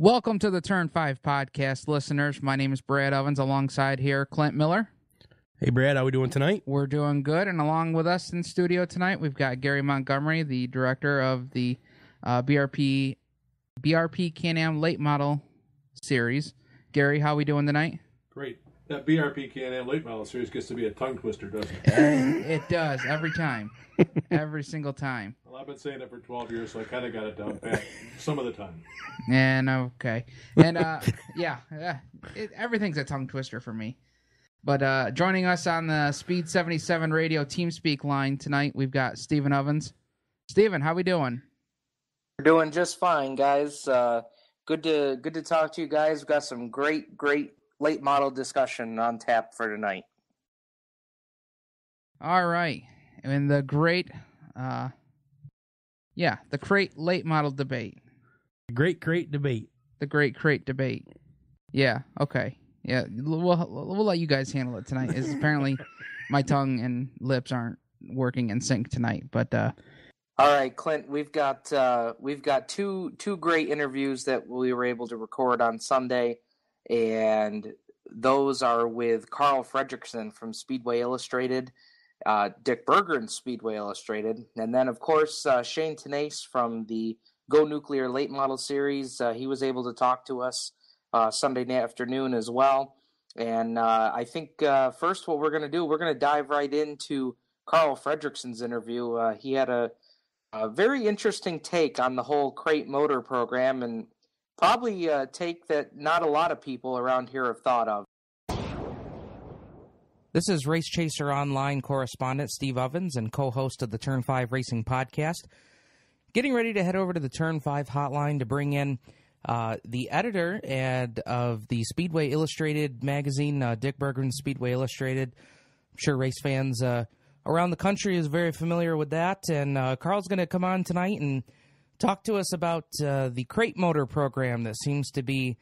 Welcome to the Turn 5 podcast, listeners. My name is Brad Ovens, alongside here Clint Miller. Hey, Brad, how we doing tonight? We're doing good, and along with us in studio tonight, we've got Gary Montgomery, the director of the BRP CanAm Late Model Series. Gary, how we doing tonight? Great. That BRP CanAm Late Model Series gets to be a tongue twister, doesn't it? It does, every time. Every single time. Well, I've been saying it for 12 years, so I kind of got it down pat some of the time. And okay. And everything's a tongue twister for me. But joining us on the Speed 77 radio TeamSpeak line tonight, we've got Steven Ovens. Steven, how we doing? We're doing just fine, guys. Good to talk to you guys. We've got some great late model discussion on tap for tonight. All right. And the great late model debate. Great debate. The great crate debate. Yeah, okay. Yeah, we'll let you guys handle it tonight. As apparently my tongue and lips aren't working in sync tonight, but all right, Clint, we've got two great interviews that we were able to record on Sunday, and those are with Karl Fredrickson from Speedway Illustrated, Dick Berggren, Speedway Illustrated, and then of course Shayne Tenace from the Go Nuclear Late Model Series. He was able to talk to us Sunday afternoon as well. And I think first what we're going to do, we're going to dive right into Karl Fredrickson's interview. He had a very interesting take on the whole crate motor program, and probably a take that not a lot of people around here have thought of. This is Race Chaser Online correspondent Steve Ovens and co-host of the Turn 5 Racing Podcast. Getting ready to head over to the Turn 5 hotline to bring in the editor of the Speedway Illustrated magazine, Dick Berggren, Speedway Illustrated. I'm sure race fans around the country is very familiar with that. And Karl's going to come on tonight and talk to us about the crate motor program that seems to be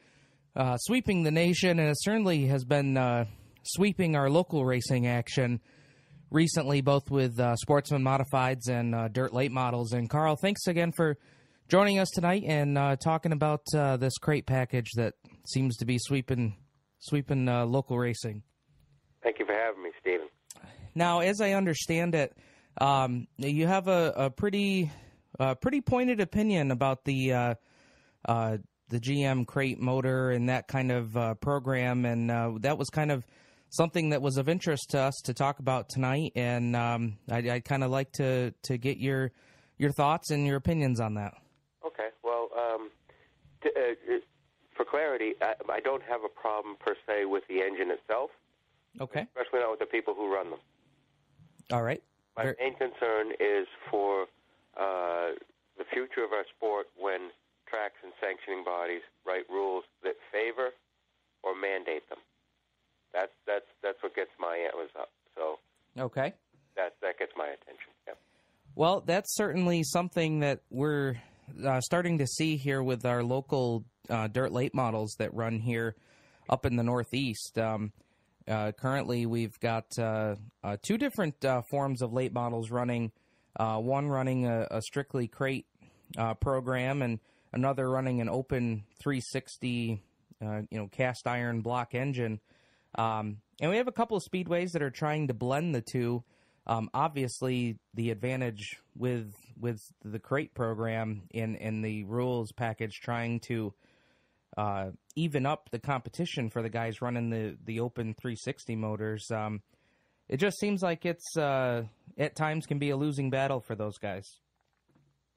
sweeping the nation, and it certainly has been sweeping our local racing action recently, both with Sportsman Modifieds and Dirt Late Models. And Karl, thanks again for joining us tonight and talking about this crate package that seems to be sweeping local racing. Thank you for having me, Steven. Now, as I understand it, you have a pretty pointed opinion about the GM crate motor and that kind of program, and that was kind of something that was of interest to us to talk about tonight. And I'd kind of like to get your thoughts and your opinions on that. Okay. Well, for clarity, I don't have a problem per se with the engine itself. Okay. Especially not with the people who run them. All right. My main concern is for the future of our sport when tracks and sanctioning bodies write rules that favor or mandate them. That's what gets my antlers up. So okay, that gets my attention. Yeah. Well, that's certainly something that we're starting to see here with our local dirt late models that run here up in the Northeast. Currently, we've got two different forms of late models running. One running a strictly crate program, and another running an open 360, cast iron block engine. And we have a couple of speedways that are trying to blend the two. Obviously, the advantage with the crate program in the rules package trying to even up the competition for the guys running the open 360 motors. It just seems like it's at times can be a losing battle for those guys.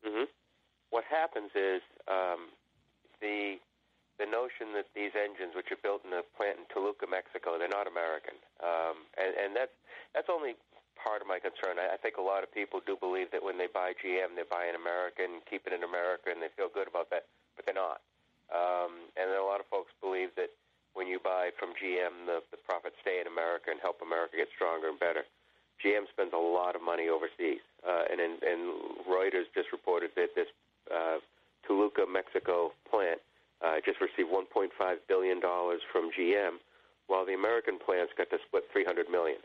Mm-hmm. What happens is the notion that these engines, which are built in a plant in Toluca, Mexico, they're not American, and that's only part of my concern. I think a lot of people do believe that when they buy GM, they're buying American, keep it in America, and they feel good about that, but they're not. And then a lot of folks believe that when you buy from GM, the profits stay in America and help America get stronger and better. GM spends a lot of money overseas, and Reuters just reported that this Toluca, Mexico plant just received $1.5 billion from GM, while the American plants got to split $300 million.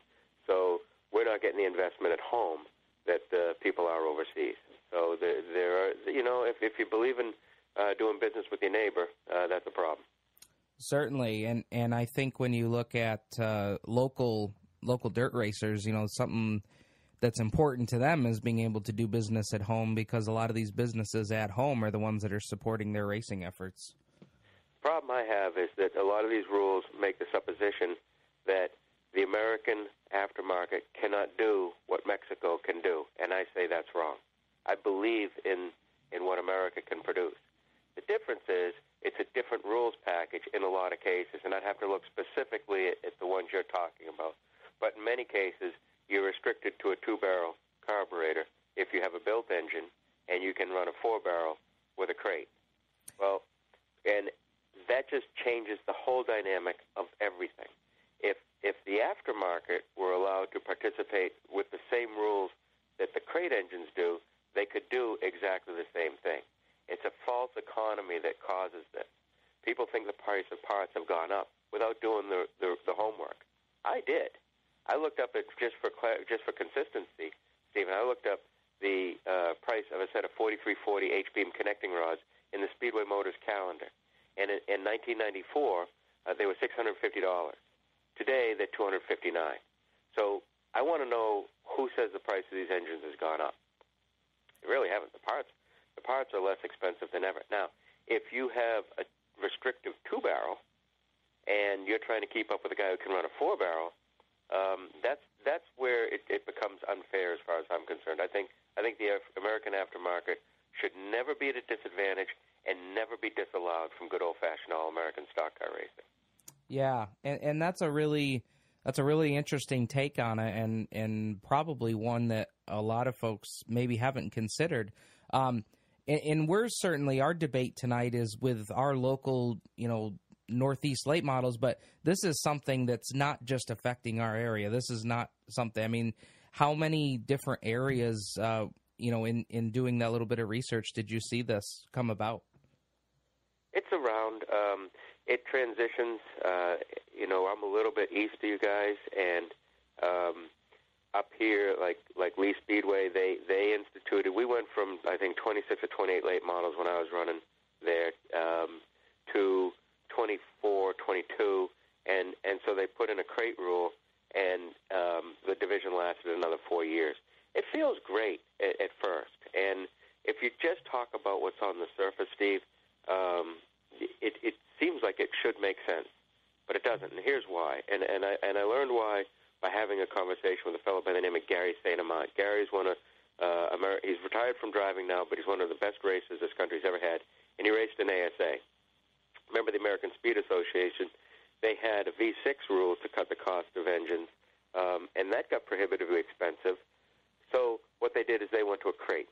So we're not getting the investment at home that people are overseas. So there are, if you believe in doing business with your neighbor, that's a problem. Certainly, and I think when you look at local dirt racers, something that's important to them is being able to do business at home, because a lot of these businesses at home are the ones that are supporting their racing efforts. The problem I have is that a lot of these rules make the supposition that the American aftermarket cannot do what Mexico can do, and I say that's wrong. I believe in what America can produce. The difference is it's a different rules package in a lot of cases, and I'd have to look specifically at the ones you're talking about. But in many cases, you're restricted to a 2-barrel carburetor if you have a built engine, and you can run a 4-barrel with a crate. Well, and that just changes the whole dynamic of everything. If the aftermarket were allowed to participate with the same rules that the crate engines do, they could do exactly the same thing. It's a false economy that causes this. People think the price of parts have gone up without doing the homework. I did. I looked up it just for consistency, Stephen. I looked up the price of a set of 4340 H-beam connecting rods in the Speedway Motors calendar, and in 1994 they were $650. Today they're $259. So I want to know who says the price of these engines has gone up. They really haven't. The parts are less expensive than ever. Now, if you have a restrictive 2-barrel and you're trying to keep up with a guy who can run a 4-barrel, that's where it becomes unfair as far as I'm concerned. I think the American aftermarket should never be at a disadvantage and never be disallowed from good old-fashioned all-American stock car racing. Yeah, and that's a really interesting take on it, and probably one that a lot of folks maybe haven't considered. And we're certainly, our debate tonight is with our local, Northeast late models, but this is something that's not just affecting our area. This is not something, I mean, how many different areas, in doing that little bit of research, did you see this come about? It's around, it transitions, I'm a little bit east of you guys, and up here, like Lee Speedway, they instituted, we went from, I think, 26 or 28 late models when I was running there, to 24, 22, and so they put in a crate rule, and the division lasted another 4 years. It feels great at first, and if you just talk about what's on the surface, Steve, it seems like it should make sense, but it doesn't, and here's why. And I learned why by having a conversation with a fellow by the name of Gary Saint-Amant. Gary's one of he's retired from driving now, but he's one of the best racers this country's ever had, and he raced in ASA. Remember the American Speed Association? They had a V6 rule to cut the cost of engines, and that got prohibitively expensive. So what they did is they went to a crate.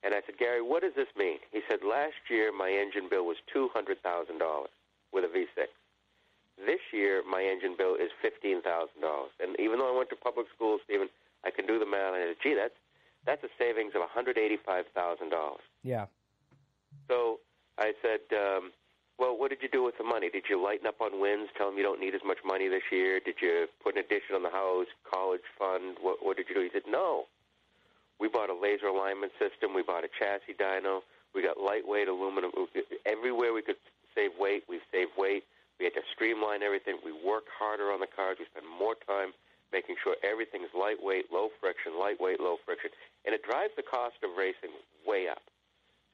And I said, Gary, what does this mean? He said, last year my engine bill was $200,000 with a V6. This year my engine bill is $15,000. And even though I went to public school, Stephen, I can do the math. And I said, gee, that's a savings of $185,000. Yeah. So I said, well, what did you do with the money? Did you lighten up on wins, tell them you don't need as much money this year? Did you put an addition on the house, college fund? What did you do? He said, no. We bought a laser alignment system. We bought a chassis dyno. We got lightweight aluminum. Everywhere we could save weight, we've saved weight. We had to streamline everything. We work harder on the cars. We spend more time making sure everything is lightweight, low friction, lightweight, low friction. And it drives the cost of racing way up.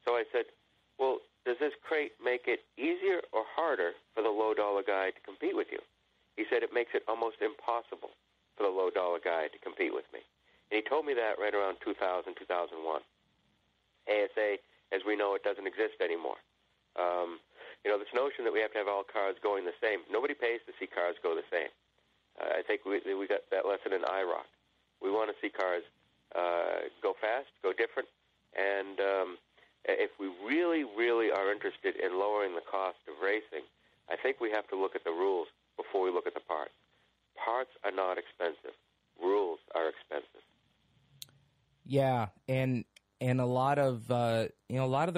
So I said, well, does this crate make it easier or harder for the low-dollar guy to compete with you? He said it makes it almost impossible for the low-dollar guy to compete with me. And he told me that right around 2000, 2001. ASA, as we know, it doesn't exist anymore. This notion that we have to have all cars going the same. Nobody pays to see cars go the same. I think we got that lesson in IROC. We want to see cars go fast, go different, and if we really, really are interested in lowering the cost of racing, I think we have to look at the rules before we look at the parts. Parts are not expensive. Rules are expensive. Yeah, and a lot of the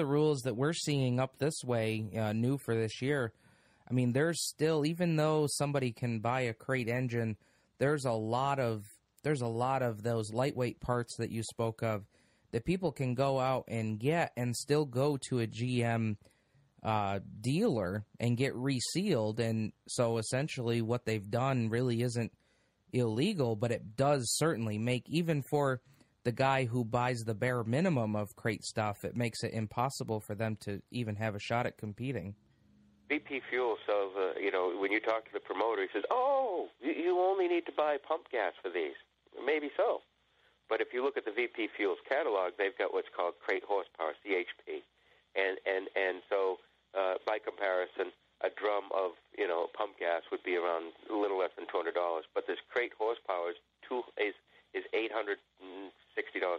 rules that we're seeing up this way, new for this year. I mean, there's still, even though somebody can buy a crate engine, there's a lot of those lightweight parts that you spoke of that people can go out and get and still go to a GM dealer and get resealed. And so essentially what they've done really isn't illegal, but it does certainly make, even for the guy who buys the bare minimum of crate stuff, it makes it impossible for them to even have a shot at competing. BP Fuel sells, when you talk to the promoter, he says, oh, you only need to buy pump gas for these. Maybe so. But if you look at the VP Fuels catalog, they've got what's called crate horsepower, CHP. And so by comparison, a drum of, pump gas would be around a little less than $200. But this crate horsepower is $860,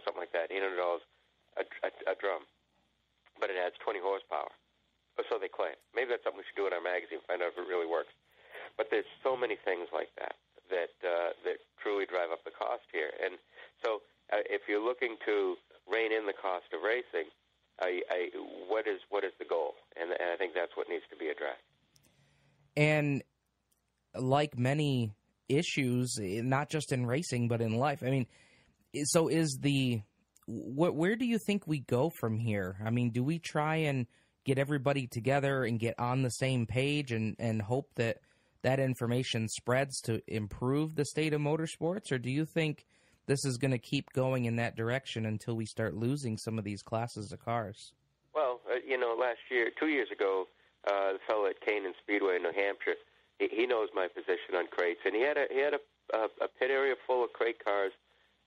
something like that, $800 a drum. But it adds 20 horsepower. Or so they claim. Maybe that's something we should do in our magazine, find out if it really works. But there's so many things like that truly drive up the cost here. And so if you're looking to rein in the cost of racing, what is the goal? And I think that's what needs to be addressed. And like many issues, not just in racing but in life, I mean, so where do you think we go from here? I mean, do we try and get everybody together and get on the same page and hope that information spreads to improve the state of motorsports? Or do you think this is going to keep going in that direction until we start losing some of these classes of cars? Well, last year, 2 years ago, the fellow at CanAm Speedway in New Hampshire, he knows my position on crates, and he had a pit area full of crate cars,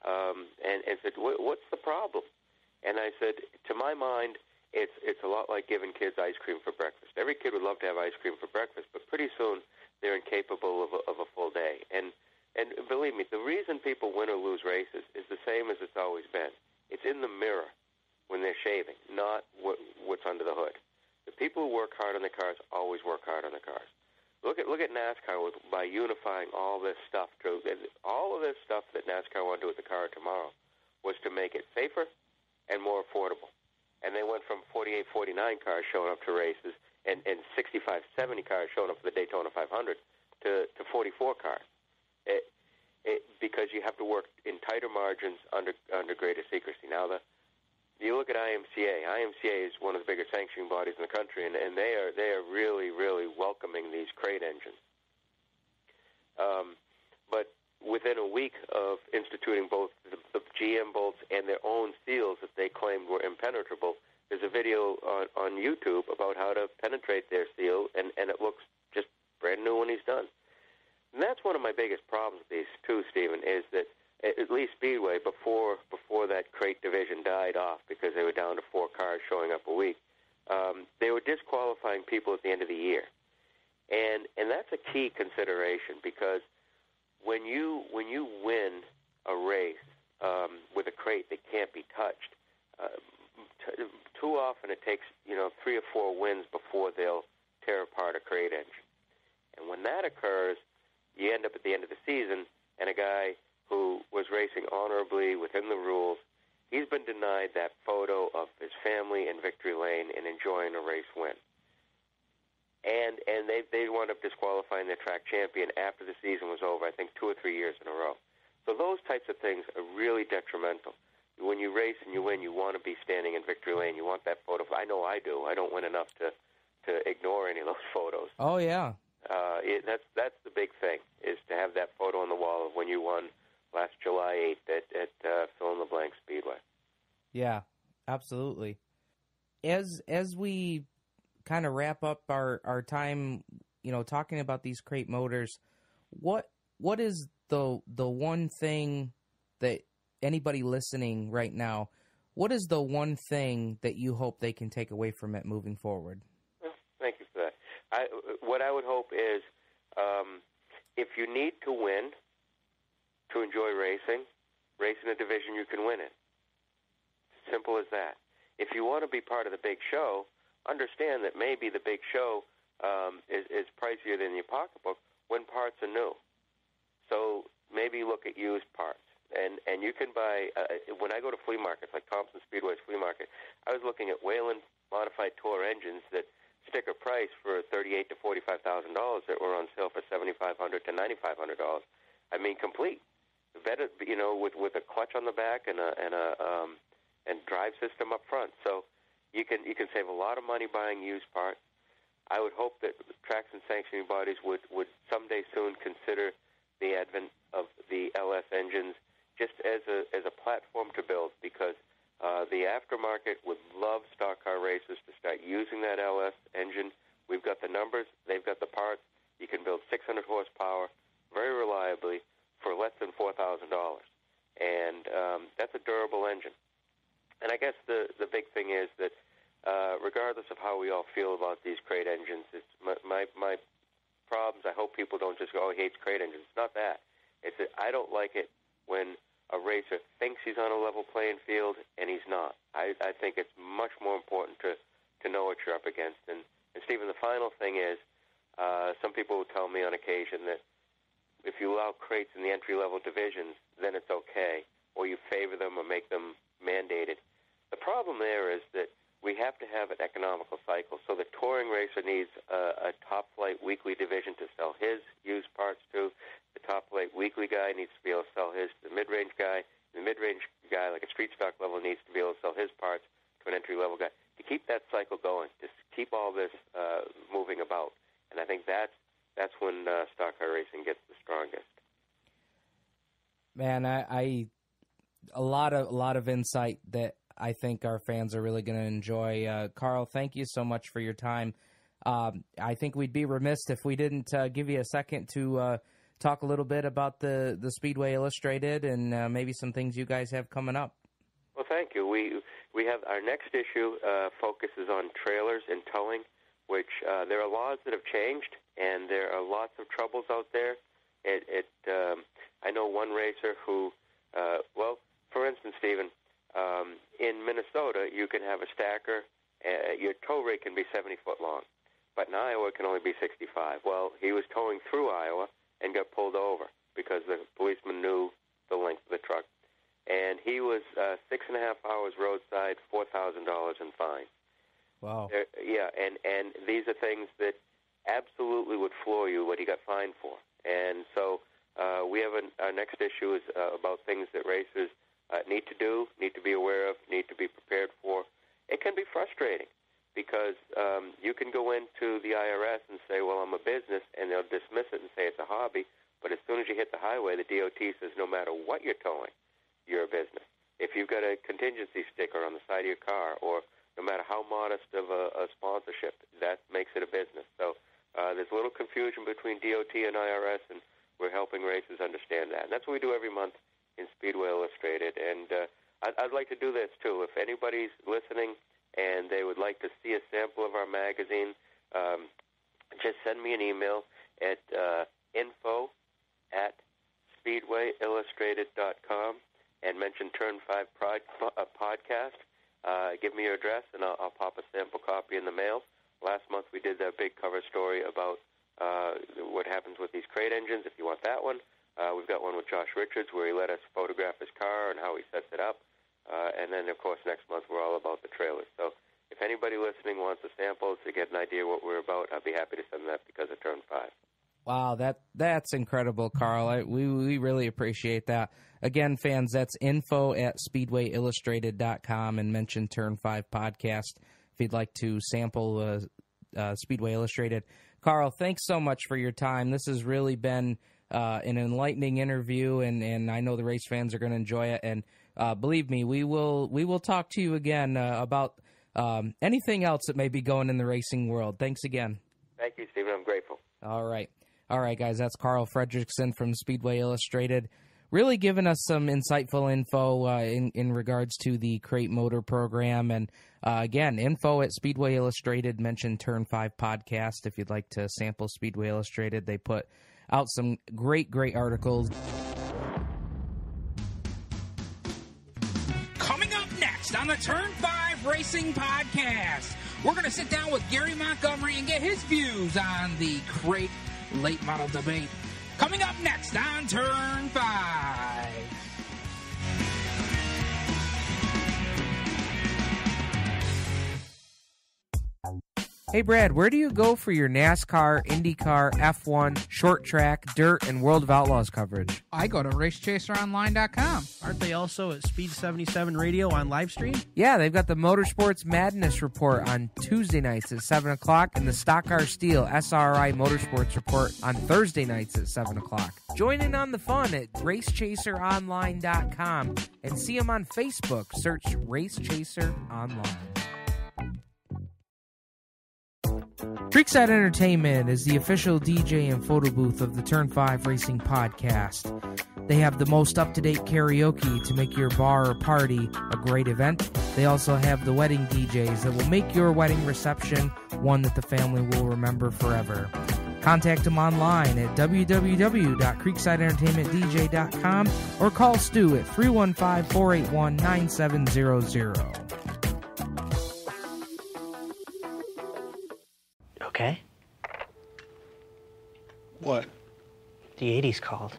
and said, "What's the problem?" And I said, to my mind, it's a lot like giving kids ice cream for breakfast. Every kid would love to have ice cream for breakfast, but pretty soon they're incapable of a full day. And believe me, the reason people win or lose races is the same as it's always been. It's in the mirror when they're shaving, not what's under the hood. The people who work hard on the cars always work hard on the cars. Look at NASCAR by unifying all this stuff. All of this stuff that NASCAR wanted to do with the car tomorrow was to make it safer and more affordable. And they went from 48, 49 cars showing up to races and 65, 70 cars showing up for the Daytona 500 to 44 cars. Because you have to work in tighter margins under greater secrecy. Now, you look at IMCA. IMCA is one of the biggest sanctioning bodies in the country, and they are really, really welcoming these crate engines. But within a week of instituting both the GM bolts and their own seals that they claimed were impenetrable, there's a video on YouTube about how to penetrate their seal, and it looks just brand new when he's done. And that's one of my biggest problems with these too, Stephen, is that at least Speedway, before that crate division died off because they were down to 4 cars showing up a week, they were disqualifying people at the end of the year. And that's a key consideration, because when you win a race with a crate that can't be touched, too often it takes 3 or 4 wins before they'll tear apart a crate engine. And when that occurs, you end up at the end of the season, and a guy who was racing honorably within the rules, he's been denied that photo of his family in victory lane and enjoying a race win. And they wound up disqualifying their track champion after the season was over, I think 2 or 3 years in a row. So those types of things are really detrimental. When you race and you win, you want to be standing in victory lane. You want that photo. I know I do. I don't win enough to ignore any of those photos. Oh, yeah. That's the big thing, is to have that photo on the wall of when you won last July 8th at fill-in-the-blank Speedway. Yeah, absolutely. As we kind of wrap up our time, talking about these crate motors, what is the one thing that anybody listening right now, what is the one thing that you hope they can take away from it moving forward? Well, thank you for that. What I would hope is, if you need to win to enjoy racing, race in a division you can win in. Simple as that. If you want to be part of the big show, understand that maybe the big show is pricier than your pocketbook when parts are new. So maybe look at used parts. And you can buy, when I go to flea markets, like Thompson Speedway's flea market, I was looking at Whelen modified Tour engines that sticker price for $38,000 to $45,000 that were on sale for $7,500 to $9,500. I mean, complete. Better, with a clutch on the back and drive system up front. So, You can save a lot of money buying used parts. I would hope that tracks and sanctioning bodies would someday soon consider the advent of the LS engines just as a platform to build, because the aftermarket would love stock car racers to start using that LS engine. We've got the numbers, they've got the parts. You can build 600 horsepower very reliably for less than $4,000, and that's a durable engine. And I guess the big thing is that regardless of how we all feel about these crate engines, it's my problems. I hope people don't just go, "Oh, he hates crate engines." It's not that. It's that I don't like it when a racer thinks he's on a level playing field and he's not. I think it's much more important to know what you're up against. And Steven, the final thing is, some people will tell me on occasion that if you allow crates in the entry-level divisions, then it's okay, or you favor them or make them mandated. The problem there is that we have to have an economical cycle. So the touring racer needs a top-flight weekly division to sell his used parts to. The top-flight weekly guy needs to be able to sell his to the mid-range guy. The mid-range guy, like a street stock level, needs to be able to sell his parts to an entry-level guy. To keep that cycle going, to keep all this moving about. And I think that's when stock car racing gets the strongest. Man, I a lot of insight that I think our fans are really going to enjoy. Karl, thank you so much for your time. I think we'd be remiss if we didn't give you a second to talk a little bit about the Speedway Illustrated and maybe some things you guys have coming up. Well, thank you. We have our next issue focuses on trailers and towing, which there are laws that have changed, and there are lots of troubles out there. I know one racer who, for instance, Steven, in Minnesota, you can have a stacker. Your tow rate can be 70 foot long, but in Iowa, it can only be 65. Well, he was towing through Iowa and got pulled over because the policeman knew the length of the truck. And he was 6.5 hours roadside, $4,000 in fine. Wow. Yeah, and these are things that absolutely would floor you what he got fined for. And so we have our next issue is about things that racers need to do, need to be aware of, need to be prepared for. It can be frustrating because you can go into the IRS and say, well, I'm a business, and they'll dismiss it and say it's a hobby. But as soon as you hit the highway, the DOT says no matter what you're towing, you're a business. If you've got a contingency sticker on the side of your car, or no matter how modest of a sponsorship, that makes it a business. So there's a little confusion between DOT and IRS, and we're helping racers understand that. And that's what we do every month in Speedway Illustrated. And I'd like to do this, too. If anybody's listening and they would like to see a sample of our magazine, just send me an email at info@speedwayillustrated.com and mention Turn 5 podcast. Give me your address, and I'll pop a sample copy in the mail. Last month we did a big cover story about what happens with these crate engines. If you want that one, we've got one with Josh Richards where he let us photograph his car and how he sets it up. And then, of course, next month we're all about the trailers. So if anybody listening wants a sample to get an idea what we're about, I'd be happy to send that because of Turn 5. Wow, that's incredible, Karl. We really appreciate that. Again, fans, that's info@speedwayillustrated.com and mention Turn 5 podcast if you'd like to sample Speedway Illustrated. Karl, thanks so much for your time. This has really been an enlightening interview, and I know the race fans are going to enjoy it. And believe me, we will talk to you again about anything else that may be going in the racing world. Thanks again. Thank you, Stephen. I'm grateful. All right, guys, that's Karl Fredrickson from Speedway Illustrated, really giving us some insightful info in regards to the Crate Motor program. And again, info@Speedway Illustrated, mention Turn 5 podcast if you'd like to sample Speedway Illustrated. They put out some great articles. Coming up next on the Turn 5 Racing Podcast, we're going to sit down with Gary Montgomery and get his views on the crate late model debate. Coming up next on Turn 5. Hey Brad, where do you go for your NASCAR, IndyCar, F1, short track, dirt, and World of Outlaws coverage? I go to racechaseronline.com. Aren't they also at Speed 77 Radio on live stream? Yeah, they've got the Motorsports Madness Report on Tuesday nights at 7 o'clock and the Stock Car Steel SRI Motorsports Report on Thursday nights at 7 o'clock. Join in on the fun at racechaseronline.com and see them on Facebook. Search Race Chaser Online. Creekside Entertainment is the official DJ and photo booth of the Turn 5 Racing Podcast. They have the most up-to-date karaoke to make your bar or party a great event. They also have the wedding DJs that will make your wedding reception one that the family will remember forever. Contact them online at www.creeksideentertainmentdj.com or call Stu at 315-481-9700. Okay? What? The 80s called.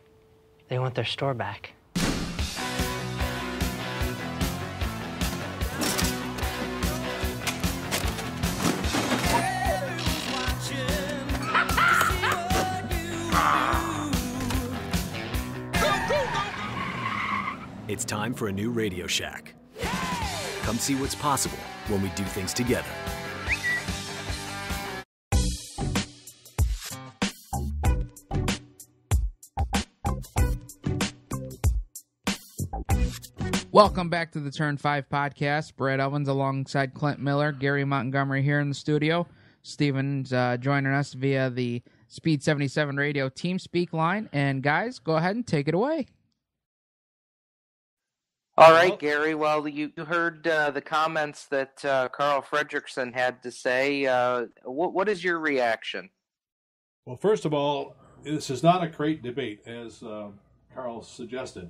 They want their store back. It's time for a new Radio Shack. Come see what's possible when we do things together. Welcome back to the Turn 5 Podcast. Brad Evans alongside Clint Miller, Gary Montgomery here in the studio. Steven's joining us via the Speed 77 Radio TeamSpeak line. And guys, go ahead and take it away. All right, Gary. Well, you heard the comments that Karl Fredrickson had to say. What is your reaction? Well, first of all, this is not a crate debate, as Karl suggested.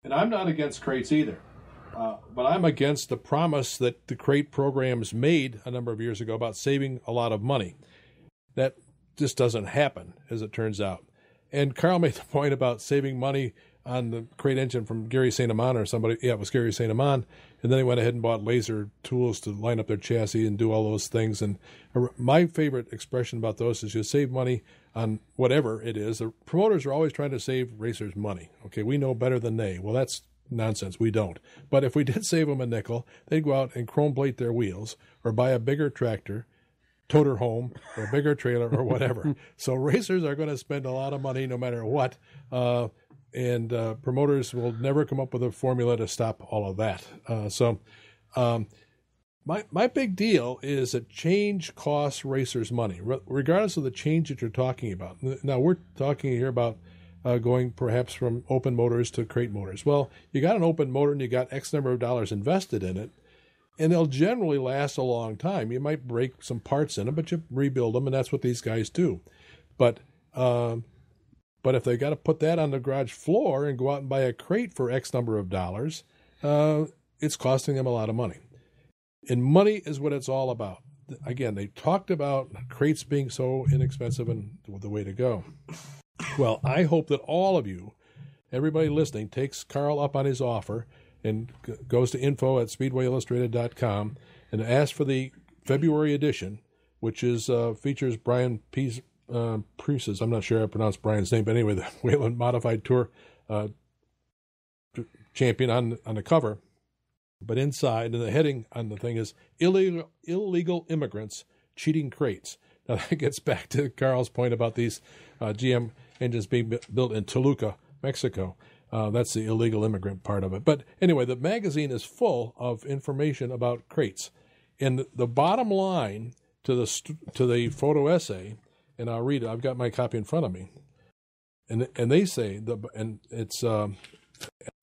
And I'm not against crates either. But I'm against the promise that the crate programs made a number of years ago about saving a lot of money. That just doesn't happen, as it turns out. And Karl made the point about saving money on the crate engine from Gary St. Amand or somebody. Yeah, it was Gary St. Amand. And then he went ahead and bought laser tools to line up their chassis and do all those things. And my favorite expression about those is you save money on whatever it is. The promoters are always trying to save racers money. Okay, we know better than they. Well, that's nonsense. We don't. But if we did save them a nickel, they'd go out and chrome plate their wheels or buy a bigger tractor, toter home, or a bigger trailer or whatever. So racers are going to spend a lot of money no matter what. And promoters will never come up with a formula to stop all of that. My big deal is that change costs racers money, regardless of the change that you're talking about. Now, we're talking here about going perhaps from open motors to crate motors. Well, you got an open motor and you got X number of dollars invested in it, and they'll generally last a long time. You might break some parts in them, but you rebuild them, and that's what these guys do. But if they got to put that on the garage floor and go out and buy a crate for X number of dollars, it's costing them a lot of money. And money is what it's all about. Again, they talked about crates being so inexpensive and the way to go. Well, I hope that all of you, everybody listening, takes Karl up on his offer and goes to info@speedwayillustrated.com and asks for the February edition, which is features Brian Priest's, I'm not sure I pronounced Brian's name, but anyway, the Wayland Modified Tour champion on the cover. But inside, and the heading on the thing is illegal immigrants cheating crates. Now, that gets back to Karl's point about these GM engines being built in Toluca, Mexico. That's the illegal immigrant part of it. But anyway, the magazine is full of information about crates. And the bottom line to the photo essay, and I'll read it. I've got my copy in front of me. And they say, and it's, I'm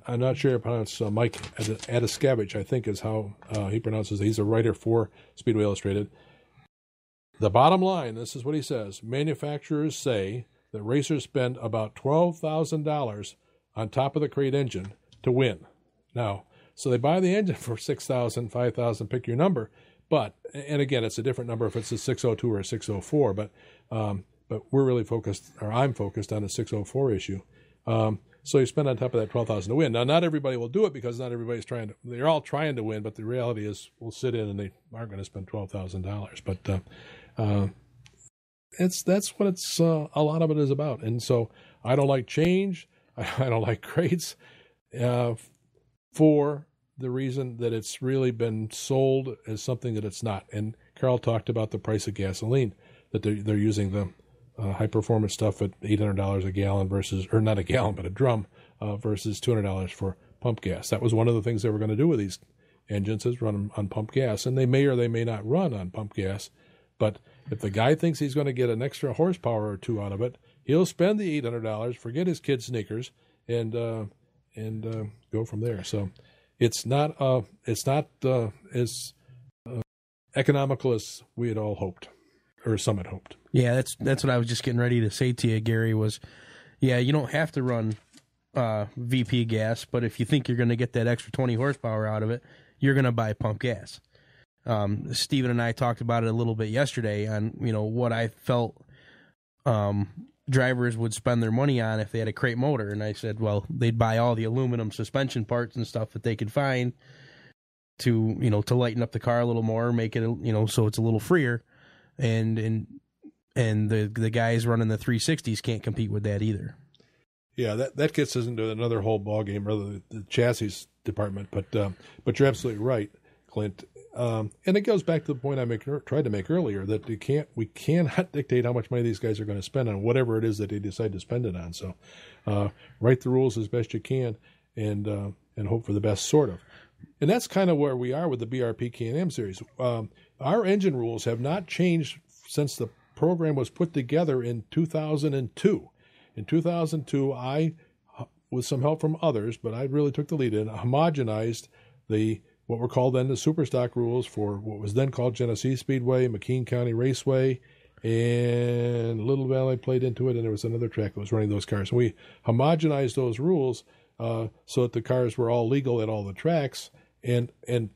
not sure I pronounce Mike Adescavage, I think is how he pronounces it. He's a writer for Speedway Illustrated. The bottom line, this is what he says: manufacturers say that racers spend about $12,000 on top of the crate engine to win. Now, so they buy the engine for $6,000, $5,000, pick your number. But, and again, it's a different number if it's a 602 or a 604. But we're really focused, or I'm focused on the 604 issue. So you spend on top of that $12,000 to win. Now, not everybody will do it because not everybody's trying to. They're all trying to win, but the reality is we'll sit in and they aren't going to spend $12,000. But That's what it's a lot of it is about. And so I don't like change. I don't like crates for the reason that it's really been sold as something that it's not. And Karl talked about the price of gasoline, that they're using the high performance stuff at $800 a gallon versus, or not a gallon, but a drum versus $200 for pump gas. That was one of the things they were going to do with these engines, is run them on pump gas. And they may or they may not run on pump gas. But if the guy thinks he's going to get an extra horsepower or two out of it, he'll spend the $800, forget his kid's sneakers, and go from there. So it's not as economical as we had all hoped, or some had hoped. Yeah, that's what I was just getting ready to say to you, Gary. Was you don't have to run VP gas, but if you think you're going to get that extra 20 horsepower out of it, you're going to buy pump gas. Steven and I talked about it a little bit yesterday on what I felt drivers would spend their money on if they had a crate motor, and I said, well, they'd buy all the aluminum suspension parts and stuff that they could find to lighten up the car a little more, make it so it's a little freer, and the guys running the 360s can't compete with that either. Yeah, that gets us into another whole ballgame, rather the chassis department. But you're absolutely right, Clint. And it goes back to the point I tried to make earlier, that we cannot dictate how much money these guys are going to spend on whatever it is that they decide to spend it on. So write the rules as best you can, and hope for the best, sort of. And that's kind of where we are with the BRP CanAm series. Our engine rules have not changed since the program was put together in 2002. In 2002, I, with some help from others, but I really took the lead in, homogenized what were called then the Superstock rules for what was then called Genesee Speedway, McKean County Raceway, and Little Valley played into it, and there was another track that was running those cars. And we homogenized those rules so that the cars were all legal at all the tracks, and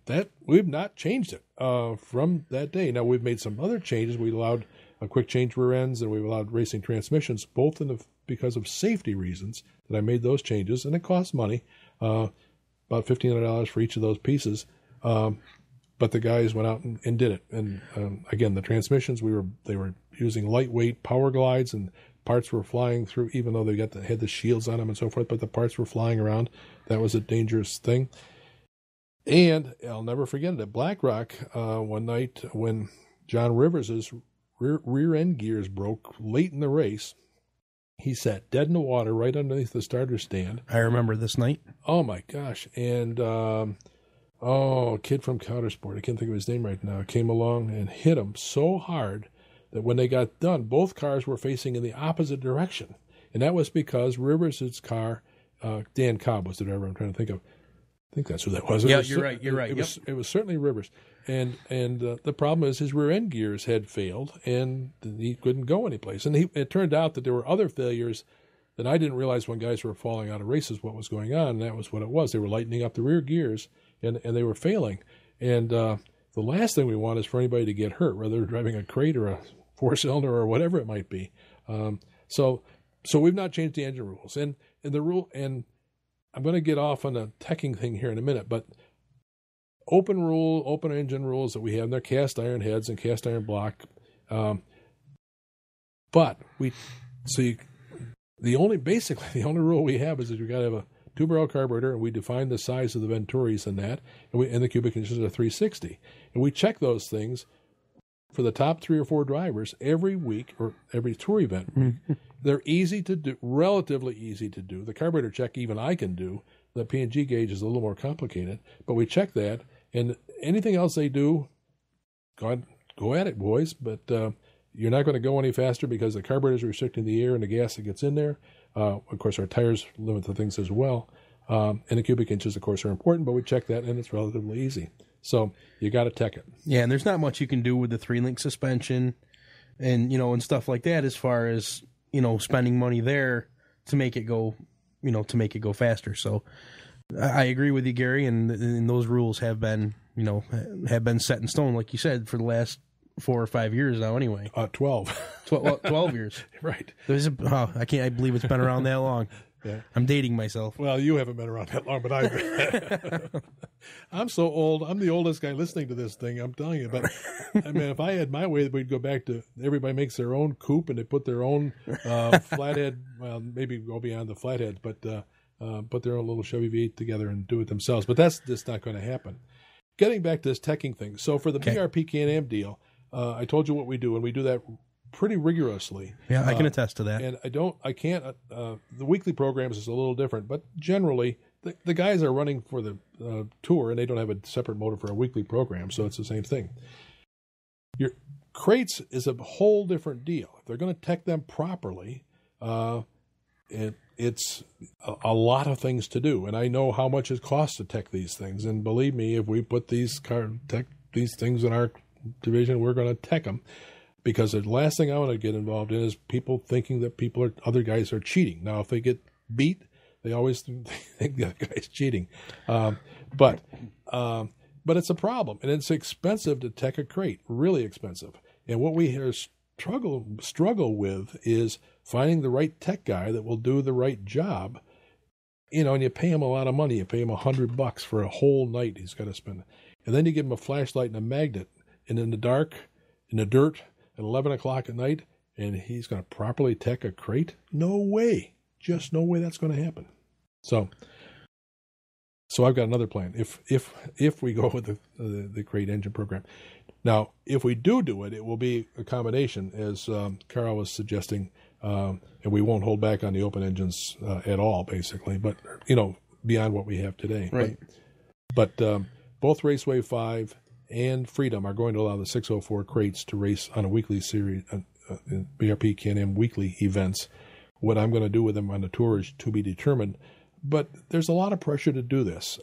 that we've not changed it from that day. Now, we've made some other changes. We allowed quick change rear ends, and we've allowed racing transmissions, both because of safety reasons that I made those changes, and it costs money. About $1,500 for each of those pieces, but the guys went out and did it. And again, the transmissions they were using lightweight power glides, and parts were flying through, even though they had the shields on them and so forth. But the parts were flying around. That was a dangerous thing. And I'll never forget it at Black Rock one night when John Rivers's rear end gears broke late in the race. He sat dead in the water right underneath the starter stand. I remember this night. Oh, my gosh. And, a kid from Countersport, I can't think of his name right now, came along and hit him so hard that when they got done, both cars were facing in the opposite direction. And that was because Rivers' car, Dan Cobb was the driver I'm trying to think of. I think that's who that was. Yeah, you're right. It was certainly Rivers. And the problem is his rear end gears had failed, and he couldn't go anyplace. And it turned out that there were other failures that I didn't realize when guys were falling out of races what was going on. And that was what it was. They were lightening up the rear gears, and they were failing. And the last thing we want is for anybody to get hurt, whether they're driving a crate or a four-cylinder or whatever it might be. So we've not changed the engine rules. And I'm going to get off on a teching thing here in a minute, but open engine rules that we have, they're cast iron heads and cast iron block. But the only rule we have is that you got to have a 2-barrel carburetor, and we define the size of the Venturis in that, and the cubic inches of 360. And we check those things for the top 3 or 4 drivers every week or every tour event. They're easy to do, relatively easy to do. The carburetor check even I can do. The P&G gauge is a little more complicated, but we check that. And anything else they do, go at it, boys. But you're not going to go any faster because the carburetor is restricting the air and the gas that gets in there. Of course, our tires limit the things as well. And the cubic inches, of course, are important, but we check that, and it's relatively easy. So you got to tech it. Yeah, and there's not much you can do with the 3-link suspension and, and stuff like that as far as, spending money there to make it go, faster. So I agree with you, Gary, and those rules have been set in stone, like you said, for the last 4 or 5 years now anyway. 12. 12 years. Right. I can't believe it's been around that long. I'm dating myself. Well, you haven't been around that long, but I'm so old. I'm the oldest guy listening to this thing. I'm telling you. But I mean, if I had my way, we'd go back to everybody makes their own coupe and they put their own flathead. Well, maybe go beyond the flatheads, but put their own little Chevy V8 together and do it themselves. But that's just not going to happen. Getting back to this teching thing. So for the BRP Can-Am deal, I told you what we do, and we do that pretty rigorously. Yeah, I can attest to that. And the weekly programs is a little different, but generally the guys are running for the tour, and they don't have a separate motor for a weekly program, so it's the same thing. Your crates is a whole different deal. If they're going to tech them properly, it's a lot of things to do, and I know how much it costs to tech these things. And believe me, if we put these things in our division, we're going to tech them, because the last thing I want to get involved in is people thinking that other guys are cheating. Now, if they get beat, they always think the other guy's cheating, but it's a problem, and it's expensive to tech a crate, really expensive. And what we struggle with is finding the right tech guy that will do the right job, and you pay him a lot of money. You pay him $100 for a whole night he's got to spend. And then you give him a flashlight and a magnet, and in the dark, in the dirt, at 11 o'clock at night, and he's going to properly tech a crate? No way. Just no way that's going to happen. So I've got another plan. If we go with the crate engine program. Now, if we do it, it will be a combination, as Karl was suggesting, and we won't hold back on the open engines at all, basically, but, beyond what we have today. Right. But both Raceway 5 and Freedom are going to allow the 604 crates to race on a weekly series, BRP Can-Am weekly events. What I'm going to do with them on the tour is to be determined, but there's a lot of pressure to do this.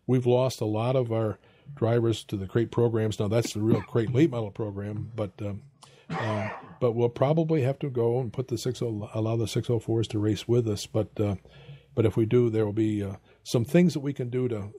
We've lost a lot of our drivers to the crate programs. Now, that's the real crate late model program, but we'll probably have to go and allow the 604s to race with us. But if we do, there will be some things that we can do to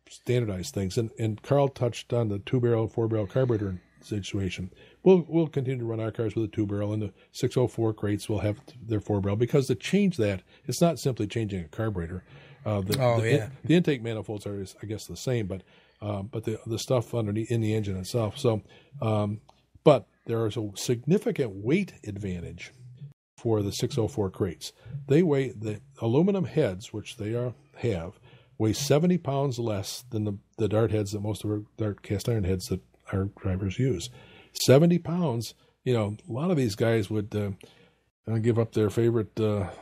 standardize things. And Karl touched on the 2-barrel, 4-barrel carburetor situation. We'll continue to run our cars with a 2-barrel, and the 604 crates will have their 4-barrel, because to change that, it's not simply changing a carburetor. The intake manifolds are, I guess, the same, but the stuff underneath in the engine itself. So, but there is a significant weight advantage for the 604 crates. The aluminum heads, which they have, weigh 70 pounds less than the dart heads that most of our dart cast iron heads that our drivers use. 70 pounds. A lot of these guys would give up their favorite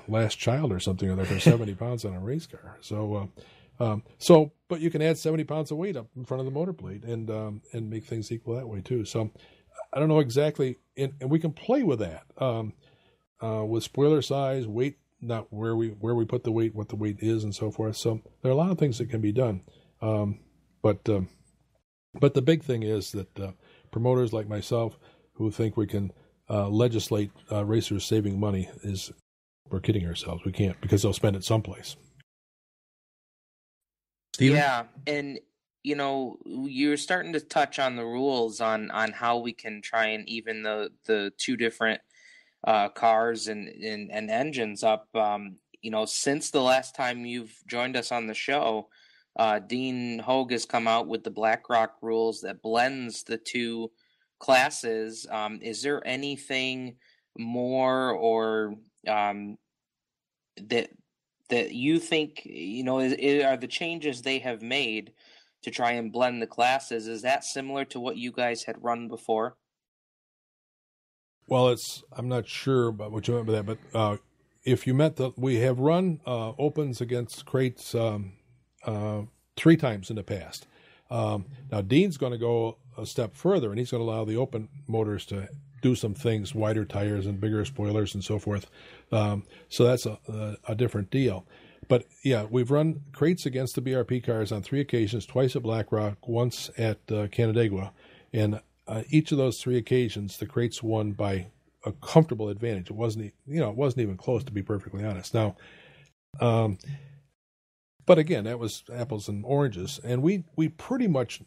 last child or something or other for 70 pounds on a race car. But you can add 70 pounds of weight up in front of the motor blade and make things equal that way too. So I don't know exactly, and we can play with that with spoiler size, weight, not where we put the weight, what the weight is, and so forth. So there are a lot of things that can be done. But the big thing is that promoters like myself who think we can legislate racers saving money, we're kidding ourselves. We can't, because they'll spend it someplace. Steven? Yeah, and you're starting to touch on the rules on how we can try and even the two different cars and engines up. Since the last time you've joined us on the show, Dean Hogue has come out with the BlackRock rules that blends the two classes. Is there anything more or that you think are the changes they have made to try and blend the classes? Is that similar to what you guys had run before? Well, I'm not sure about what you meant by that, but if you meant that we have run opens against crates 3 times in the past. Now, Dean's going to go a step further, and he's going to allow the open motors to do some things, wider tires and bigger spoilers and so forth. So that's a different deal. But, yeah, we've run crates against the BRP cars on 3 occasions, twice at BlackRock, once at Canandaigua. And each of those 3 occasions, the crates won by a comfortable advantage. It wasn't even close, to be perfectly honest. Now, but again, that was apples and oranges, and we pretty much,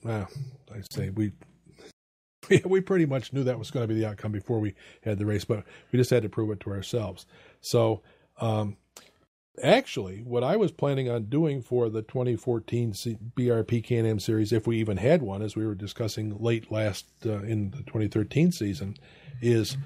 we pretty much knew that was going to be the outcome before we had the race, but we just had to prove it to ourselves. So Actually, what I was planning on doing for the 2014 BRP CanAm series, if we even had one, as we were discussing late last in the 2013 season, is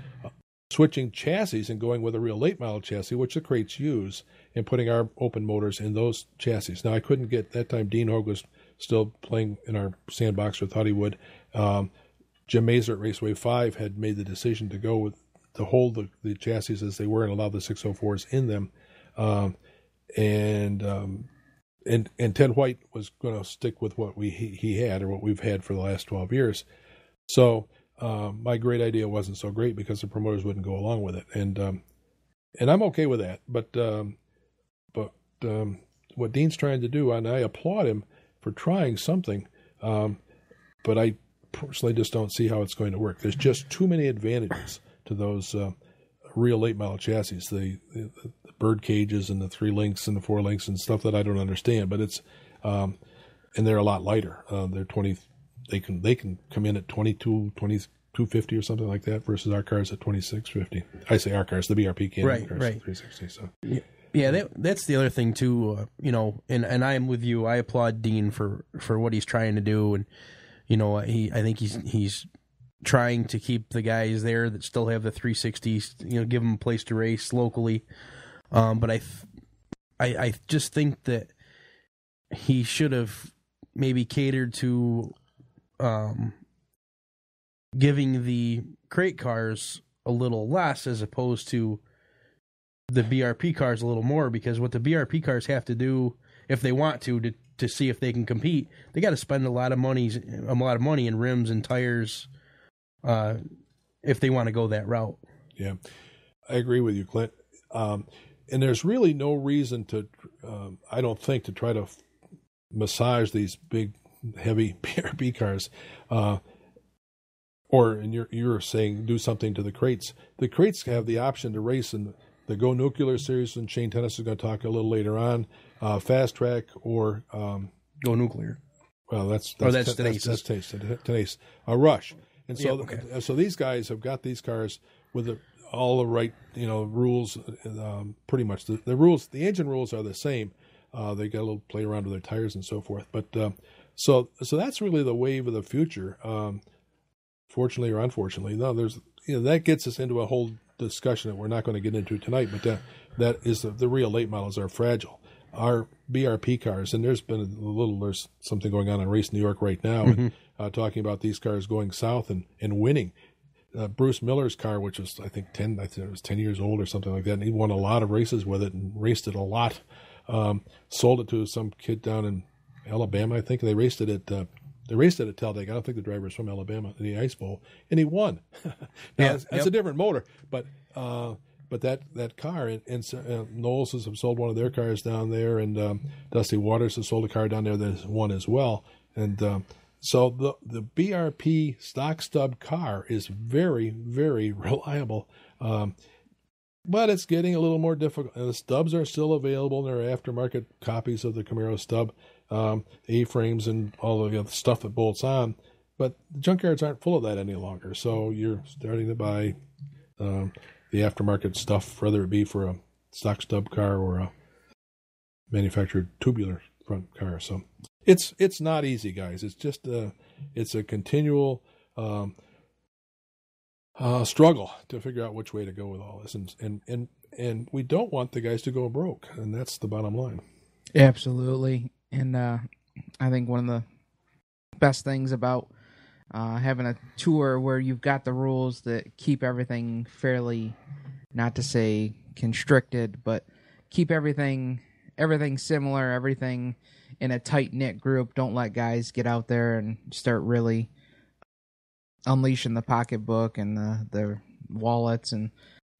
switching chassis and going with a real late model chassis, which the crates use, and putting our open motors in those chassis. Now, I couldn't get, that time Dean Hogue was still playing in our sandbox, or thought he would. Jim Mazer at Raceway 5 had made the decision to go with, to hold the chassis as they were and allow the 604s in them. And Ted White was going to stick with what he had, or what we've had for the last 12 years. So my great idea wasn't so great because the promoters wouldn't go along with it, and I'm okay with that. But what Dean's trying to do, and I applaud him for trying something, but I personally just don't see how it's going to work. There's just too many advantages to those real late model chassis, the bird cages and the 3 links and the 4 links and stuff that I don't understand. But it's and they're a lot lighter. They're 20. They can come in at 2250 or something like that, versus our cars at 2650. I say our cars, the BRP cars, right. 360. So yeah, that's the other thing too. And I am with you. I applaud Dean for what he's trying to do, and I think he's trying to keep the guys there that still have the 360s, give them a place to race locally. But I just think that he should have maybe catered to giving the crate cars a little less, as opposed to the BRP cars a little more, because what the BRP cars have to do, if they want to see if they can compete, they got to spend a lot of money in rims and tires, if they want to go that route. Yeah, I agree with you, Clint. And there's really no reason to, I don't think, to try to massage these big, heavy BRP cars, and you're saying do something to the crates. The crates have the option to race in the Go Nuclear Series, and Shayne Tenace is going to talk a little later on, Fast Track, or Go Nuclear. Well, that's Tenace. That's Tenace. Rush. And so, so these guys have got these cars with all the right, rules. Pretty much the rules, the engine rules are the same. They got a little play around with their tires and so forth. But so that's really the wave of the future. Fortunately or unfortunately, no, there's that gets us into a whole discussion that we're not going to get into tonight. But that is the real late models are fragile. Our BRP cars, and there's something going on in Race New York right now, and talking about these cars going south and winning. Bruce Miller's car, which was I think it was 10 years old or something like that, and he won a lot of races with it and raced it a lot. Sold it to some kid down in Alabama, I think. They raced it at Talladega. I don't think the driver was from Alabama, in the Ice Bowl, and he won. Now, that's a different motor, but that car, and Knowles has sold one of their cars down there, and Dusty Waters has sold a car down there that's won as well. And so the BRP stock stub car is very, very reliable, but it's getting a little more difficult. And the stubs are still available. There are aftermarket copies of the Camaro stub, A-frames, and all of the other stuff that bolts on. But the junkyards aren't full of that any longer, so you're starting to buy the aftermarket stuff, whether it be for a stock stub car or a manufactured tubular front car. So it's not easy, guys. It's just it's a continual struggle to figure out which way to go with all this, and we don't want the guys to go broke, and that's the bottom line. Absolutely. And I think one of the best things about having a tour where you've got the rules that keep everything fairly, not to say constricted, but keep everything similar, everything in a tight-knit group. Don't let guys get out there and start really unleashing the pocketbook and the wallets and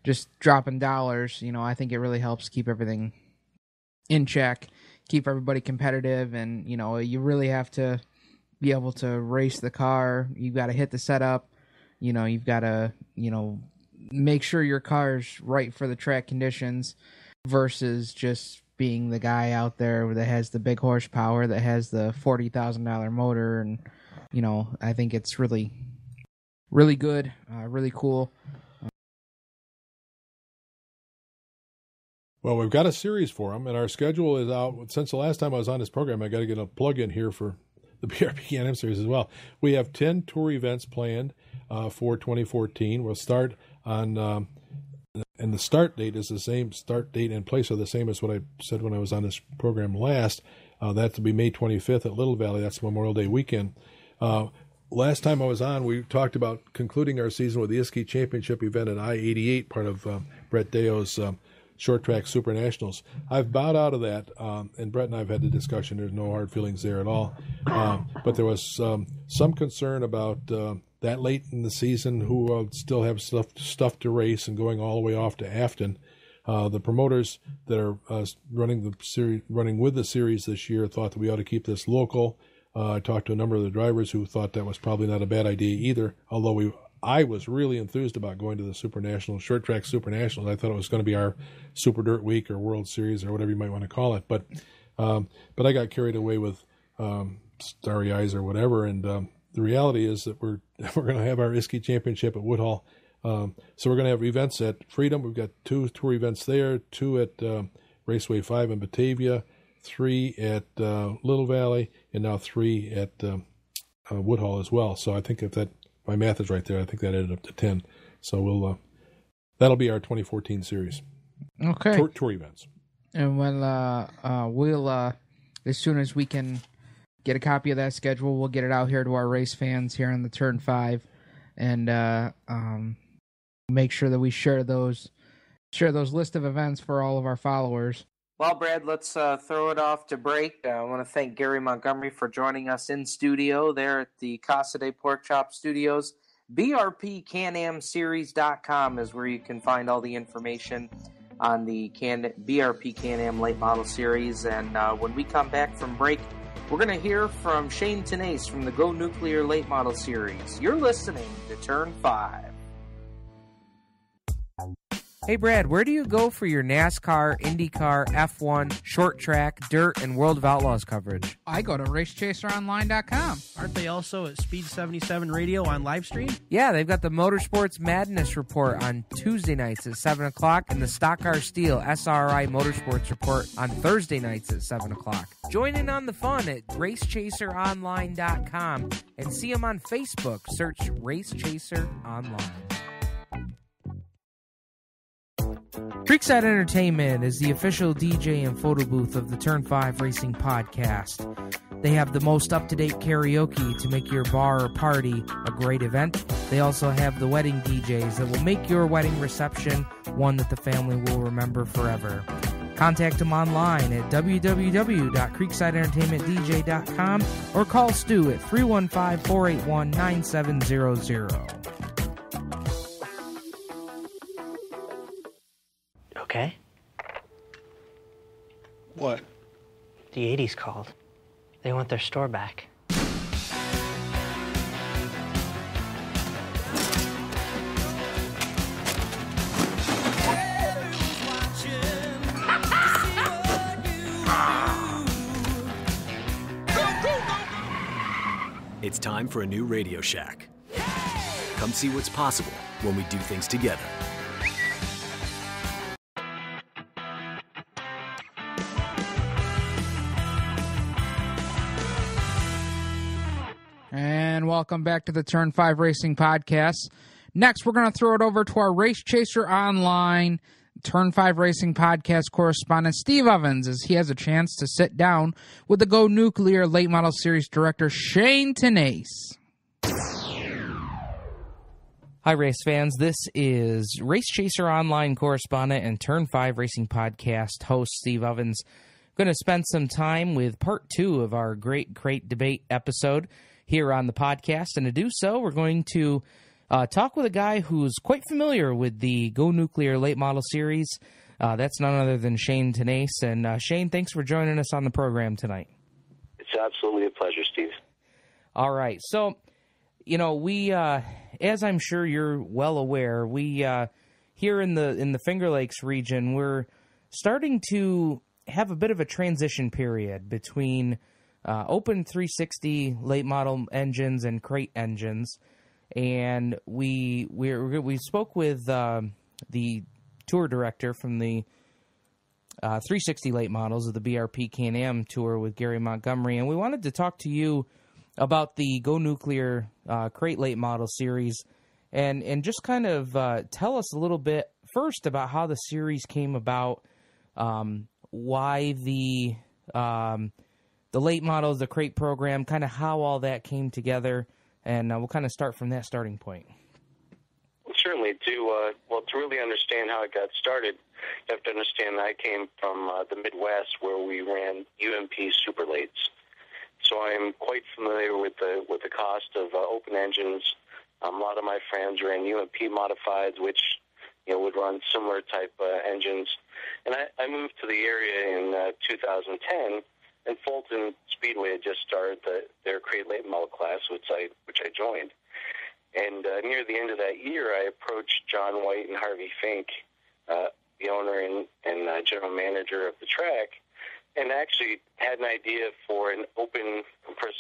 just dropping dollars. I think it really helps keep everything in check, keep everybody competitive, and you really have to be able to race the car. You've got to hit the setup. You've got to make sure your car's right for the track conditions, versus just being the guy out there that has the big horsepower, that has the $40,000 motor. And I think it's really, really good, really cool. Well, we've got a series for them, and our schedule is out. Since the last time I was on this program, I got to get a plug-in here for the BRP CanAm series as well. We have 10 tour events planned for 2014. We'll start on, and the start date is the same. Start date and place are the same as what I said when I was on this program last. That will be May 25th at Little Valley. That's Memorial Day weekend. Last time I was on, we talked about concluding our season with the ISKI Championship event at I-88, part of Brett Deo's Short Track Super Nationals. I've bowed out of that, and Brett and I have had the discussion. There's no hard feelings there at all. But there was some concern about that late in the season who still have stuff to race and going all the way off to Afton. The promoters that are running with the series this year thought that we ought to keep this local. I talked to a number of the drivers who thought that was probably not a bad idea either, although I was really enthused about going to the Super Nationals, Short Track Super Nationals. I thought it was going to be our Super Dirt Week or World Series or whatever you might want to call it. But I got carried away with starry eyes or whatever. And the reality is that we're going to have our ISKI Championship at Woodhull. So we're going to have events at Freedom. We've got 2 tour events there, 2 at Raceway 5 in Batavia, 3 at Little Valley, and now 3 at Woodhull as well. So I think if my math is right there, I think that added up to 10. So that'll be our 2014 series. Okay. Tour events. And we'll as soon as we can get a copy of that schedule, we'll get it out here to our race fans here on the Turn 5, and make sure that we share those list of events for all of our followers. Well, Brad, let's throw it off to break. I want to thank Gary Montgomery for joining us in studio there at the Casa de Pork Chop Studios. BRPCanAmSeries.com is where you can find all the information on the BRP Can-Am Late Model Series. And when we come back from break, we're going to hear from Shayne Tenace from the Go Nuclear Late Model Series. You're listening to Turn 5. Hey Brad, where do you go for your NASCAR, IndyCar, F1, short track, dirt, and World of Outlaws coverage? I go to RaceChaserOnline.com. Aren't they also at Speed 77 Radio on live stream? Yeah, they've got the Motorsports Madness Report on Tuesday nights at 7 o'clock and the Stock Car Steel SRI Motorsports Report on Thursday nights at 7 o'clock. Join in on the fun at RaceChaserOnline.com and see them on Facebook. Search Race Chaser Online. Creekside Entertainment is the official DJ and photo booth of the Turn 5 Racing Podcast. They have the most up-to-date karaoke to make your bar or party a great event. They also have the wedding DJs that will make your wedding reception one that the family will remember forever. Contact them online at www.creeksideentertainmentdj.com or call Stu at 315-481-9700. Okay? What? The 80s called. They want their store back. It's time for a new Radio Shack. Come see what's possible when we do things together. And welcome back to the Turn 5 Racing Podcast. Next, we're going to throw it over to our Race Chaser Online Turn 5 Racing Podcast correspondent Steve Ovens, as he has a chance to sit down with the Go Nuclear Late Model Series director Shayne Tenace. Hi, race fans. This is Race Chaser Online correspondent and Turn 5 Racing Podcast host Steve Ovens. Going to spend some time with part 2 of our Great Crate Debate episode here on the podcast. And to do so, we're going to talk with a guy who's quite familiar with the Go Nuclear Late Model Series. That's none other than Shayne Tenace. And Shayne, thanks for joining us on the program tonight. It's absolutely a pleasure, Steve. All right. So, we, as I'm sure you're well aware, we here in the Finger Lakes region, we're starting to have a bit of a transition period between open 360 late model engines and crate engines. And we spoke with the tour director from the 360 late models of the BRP CanAm Tour with Gary Montgomery, and we wanted to talk to you about the Go Nuclear Crate Late Model Series, and just kind of tell us a little bit first about how the series came about, why the late models, the crate program, kind of how all that came together, and we'll kind of start from that starting point. Certainly, to really understand how it got started, you have to understand that I came from the Midwest, where we ran UMP super lates. So I'm quite familiar with the cost of open engines. A lot of my friends ran UMP modifieds, which would run similar type engines. And I moved to the area in 2010, and Fulton Speedway had just started their crate late model class, which I joined. And near the end of that year, I approached John White and Harvey Fink, the owner and general manager of the track, and actually had an idea for a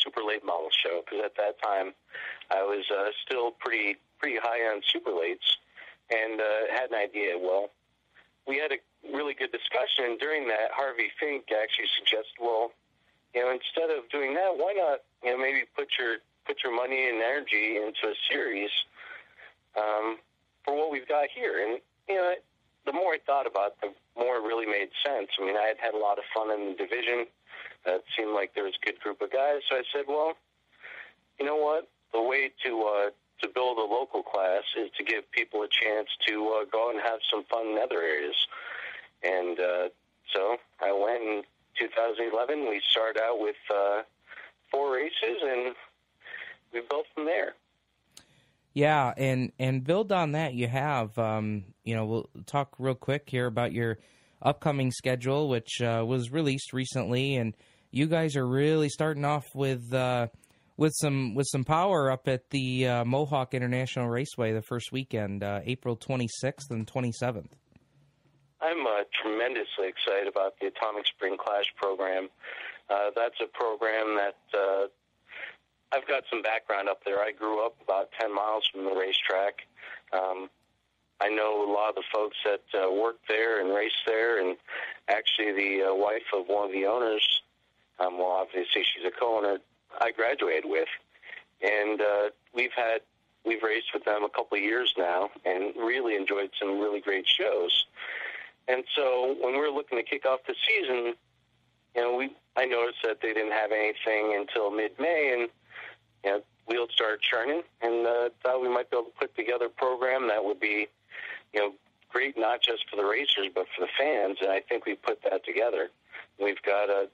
super late model show, because at that time I was still pretty high on super lates, and had an idea. Well, we had a really good discussion, and during that, Harvey Fink actually suggested, well, instead of doing that, why not maybe put your money and energy into a series for what we've got here. And the more I thought about it, the more it really made sense. I mean, I had a lot of fun in the division. It seemed like there was a good group of guys. So I said, well, you know what? The way to build a local class is to give people a chance to go out and have some fun in other areas. And so I went in 2011. We started out with 4 races, and we built from there. Yeah, and build on that. You have, we'll talk real quick here about your upcoming schedule, which was released recently, and you guys are really starting off with some power up at the Mohawk International Raceway the first weekend, April 26th and 27th. I'm tremendously excited about the Atomic Spring Clash program. That's a program that I've got some background up there. I grew up about 10 miles from the racetrack. I know a lot of the folks that work there and race there, and actually the wife of one of the owners, well, obviously she's a co-owner, I graduated with. And we've raced with them a couple of years now and really enjoyed some really great shows. And so when we were looking to kick off the season, I noticed that they didn't have anything until mid-May, and wheels started churning, and thought we might be able to put together a program that would be, great not just for the racers but for the fans. And I think we put that together. We've got a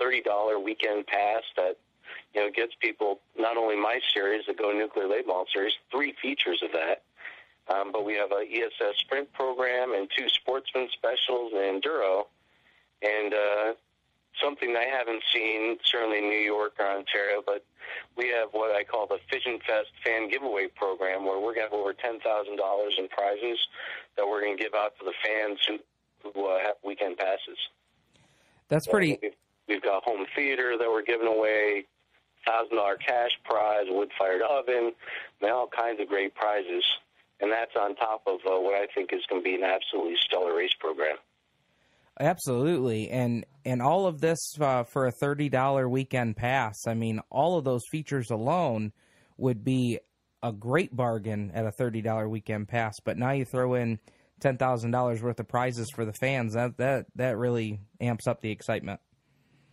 $30 weekend pass that gets people not only my series, the Go Nuclear Late Model Series, 3 features of that, but we have a ESS Sprint program and 2 Sportsman Specials and Enduro, and something I haven't seen certainly in New York or Ontario, but we have what I call the Fission Fest fan giveaway program, where we're going to have over $10,000 in prizes that we're going to give out to the fans who have weekend passes. That's pretty. We've got home theater that we're giving away, $1,000 cash prize, wood-fired oven, all kinds of great prizes. And that's on top of what I think is going to be an absolutely stellar race program. Absolutely, and all of this for a $30 weekend pass. I mean, all of those features alone would be a great bargain at a $30 weekend pass. But now you throw in $10,000 worth of prizes for the fans. That really amps up the excitement.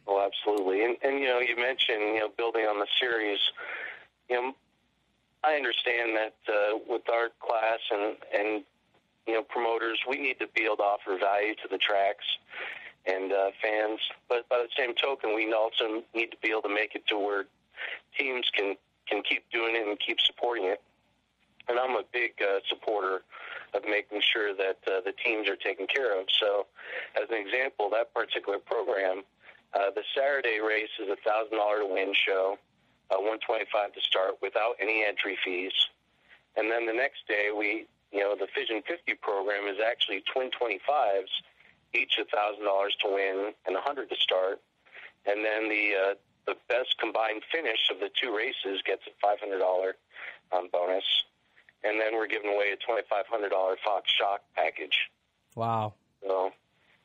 Well, absolutely, and you mentioned building on the series. I understand that with our class and promoters, we need to be able to offer value to the tracks and fans. But by the same token, we also need to be able to make it to where teams can keep doing it and keep supporting it. And I'm a big supporter of making sure that the teams are taken care of. So, as an example, that particular program, the Saturday race is a $1,000 to win show, $125 to start without any entry fees. And then the next day, the Fission 50 program is actually twin 25s, each $1,000 to win and $100 to start. And then the best combined finish of the 2 races gets a $500 bonus. And then we're giving away a $2,500 Fox Shock package. Wow. So,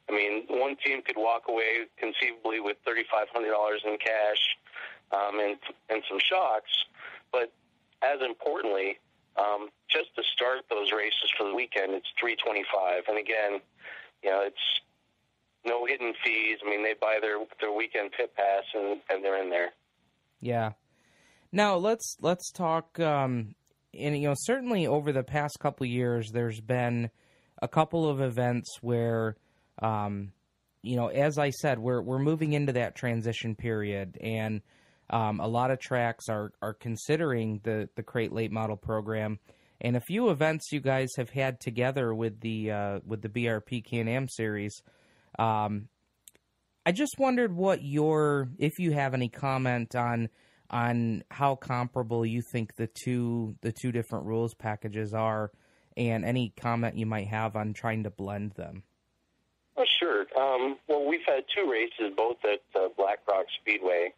I mean, one team could walk away conceivably with $3,500 in cash and some shocks. But as importantly, just to start those races for the weekend, it's $325. And again, it's no hidden fees. I mean, they buy their weekend pit pass and they're in there. Yeah. Now let's talk. And certainly over the past couple of years, there's been a couple of events where, as I said, we're moving into that transition period, and a lot of tracks are considering the crate late model program, and a few events you guys have had together with the BRP CanAm series. I just wondered if you have any comment on how comparable you think the two different rules packages are, and any comment you might have on trying to blend them. Oh, sure. Well, we've had two races, both at Black Rock Speedway.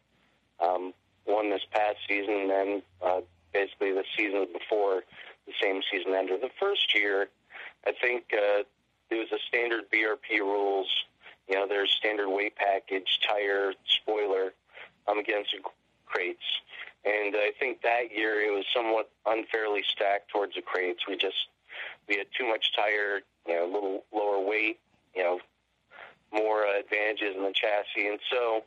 One this past season, and then basically the season before the same season ended. The first year, I think it was a standard BRP rules. There's standard weight package, tire, spoiler, against crates. And I think that year it was somewhat unfairly stacked towards the crates. We had too much tire, a little lower weight, more advantages in the chassis. And so,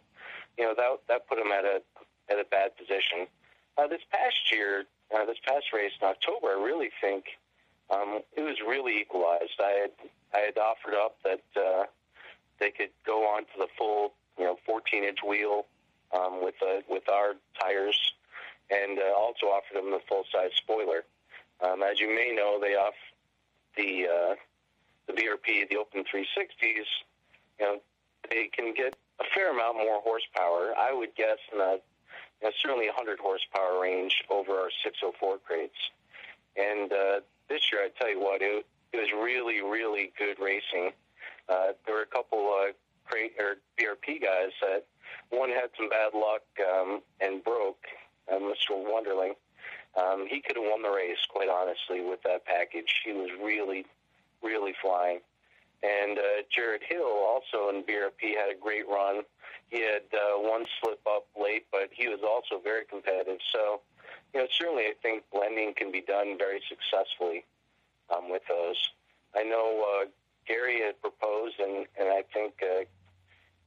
that put them at a bad position. This past race in October, I really think it was really equalized. I had offered up that they could go on to the full, 14-inch wheel with our tires, and also offered them the full-size spoiler. As you may know, they off the BRP, the Open 360s. They can get a fair amount more horsepower. I would guess in certainly 100 horsepower range over our 604 crates. And this year, I tell you what, it was really, really good racing. There were a couple BRP guys that one had some bad luck and broke. Mr. Wonderling, he could have won the race, quite honestly, with that package. He was really, really flying. And Jared Hill, also in BRP, had a great run. He had one slip up late, but he was also very competitive. So, certainly I think blending can be done very successfully with those. I know Gary had proposed, and I think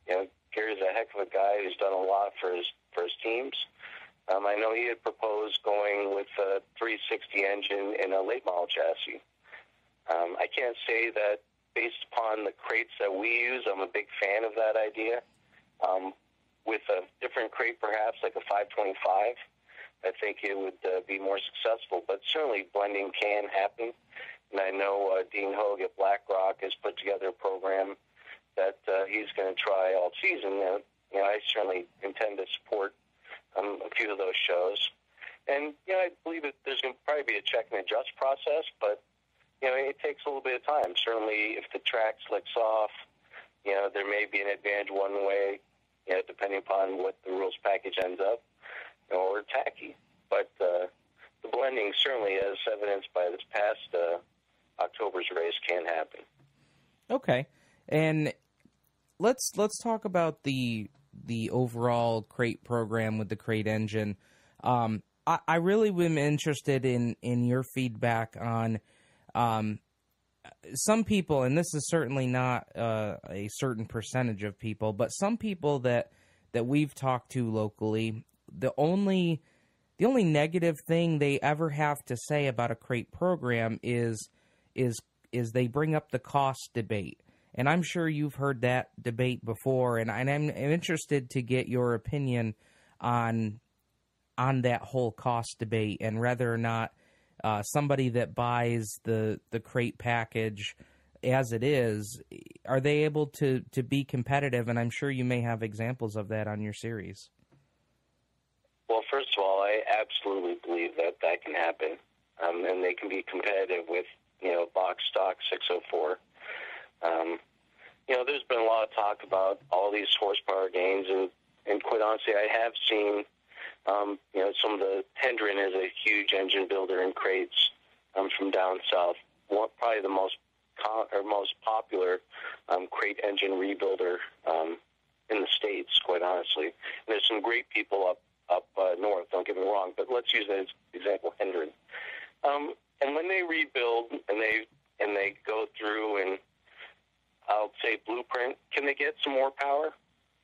Gary's a heck of a guy who's done a lot for his teams. I know he had proposed going with a 360 engine in a late model chassis. I can't say that based upon the crates that we use, I'm a big fan of that idea. With a different crate, perhaps like a 525, I think it would be more successful. But certainly blending can happen. And I know Dean Hogue at Black Rock has put together a program that he's going to try all season. I certainly intend to support a few of those shows. And, I believe that there's going to probably be a check and adjust process, but, it takes a little bit of time. Certainly if the track slicks off, there may be an advantage one way, depending upon what the rules package ends up, or tacky. But the blending, certainly as evidenced by this past October's race, can happen. Okay. And let's talk about the overall crate program with the crate engine. I really am interested in your feedback on some people, and this is certainly not a certain percentage of people, but some people that we've talked to locally, the only negative thing they ever have to say about a crate program is they bring up the cost debate. And I'm sure you've heard that debate before, and I'm interested to get your opinion on that whole cost debate, and whether or not somebody that buys the crate package as it is, are they able to be competitive? And I'm sure you may have examples of that on your series. Well, first of all, I absolutely believe that can happen, and they can be competitive with box stock 604. There's been a lot of talk about all these horsepower gains, and quite honestly, I have seen, some of the Hendren is a huge engine builder in crates from down south. Probably the most most popular crate engine rebuilder in the States, quite honestly. And there's some great people up north, don't get me wrong, but let's use that as example, Hendren. And when they rebuild and they go through and I'll say blueprint, can they get some more power?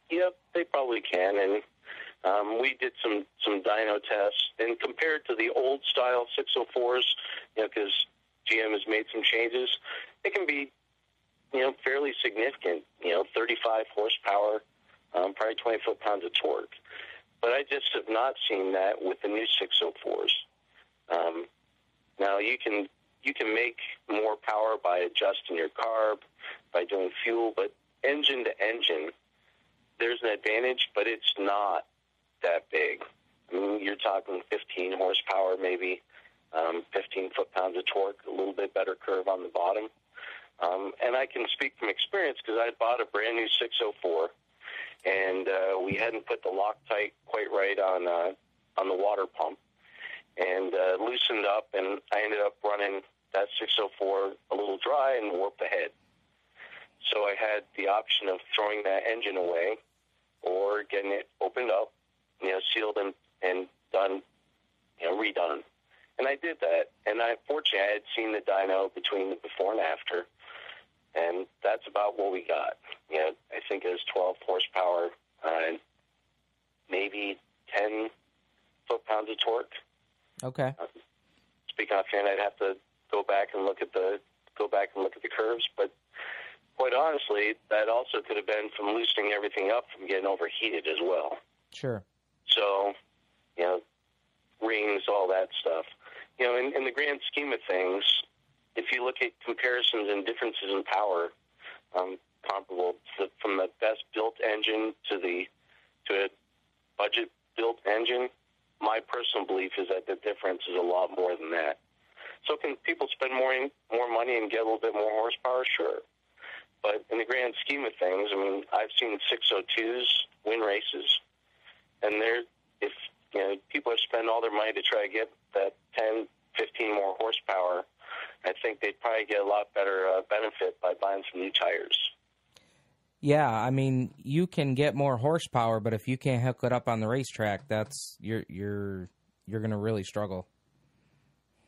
Yep, they probably can. And we did some dyno tests, and compared to the old style 604s, because GM has made some changes, it can be, fairly significant. 35 horsepower, probably 20 foot-pounds of torque. But I just have not seen that with the new 604s. Now you can make more power by adjusting your carb, by doing fuel, but engine to engine, there's an advantage, but it's not that big. I mean, you're talking 15 horsepower, maybe 15 foot-pounds of torque, a little bit better curve on the bottom. And I can speak from experience because I bought a brand new 604, and we hadn't put the Loctite quite right on the water pump, and loosened up, and I ended up running that 604 a little dry and warped the head. So I had the option of throwing that engine away or getting it opened up, sealed and done, redone. And I did that. And fortunately, I had seen the dyno between the before and after, and that's about what we got. I think it was 12 horsepower and maybe 10 foot-pounds of torque. Okay. Speaking offhand, I'd have to go back and look at the curves, but quite honestly, that also could have been from loosening everything up from getting overheated as well. Sure. So, rings, all that stuff. In the grand scheme of things, if you look at comparisons and differences in power, comparable from the best built engine to a budget built engine, my personal belief is that the difference is a lot more than that. So can people spend more money and get a little bit more horsepower? Sure. But in the grand scheme of things, I mean, I've seen 602s win races, and if people have spent all their money to try to get that 10, 15 more horsepower, I think they'd probably get a lot better benefit by buying some new tires. Yeah, I mean, you can get more horsepower, but if you can't hook it up on the racetrack, you're going to really struggle.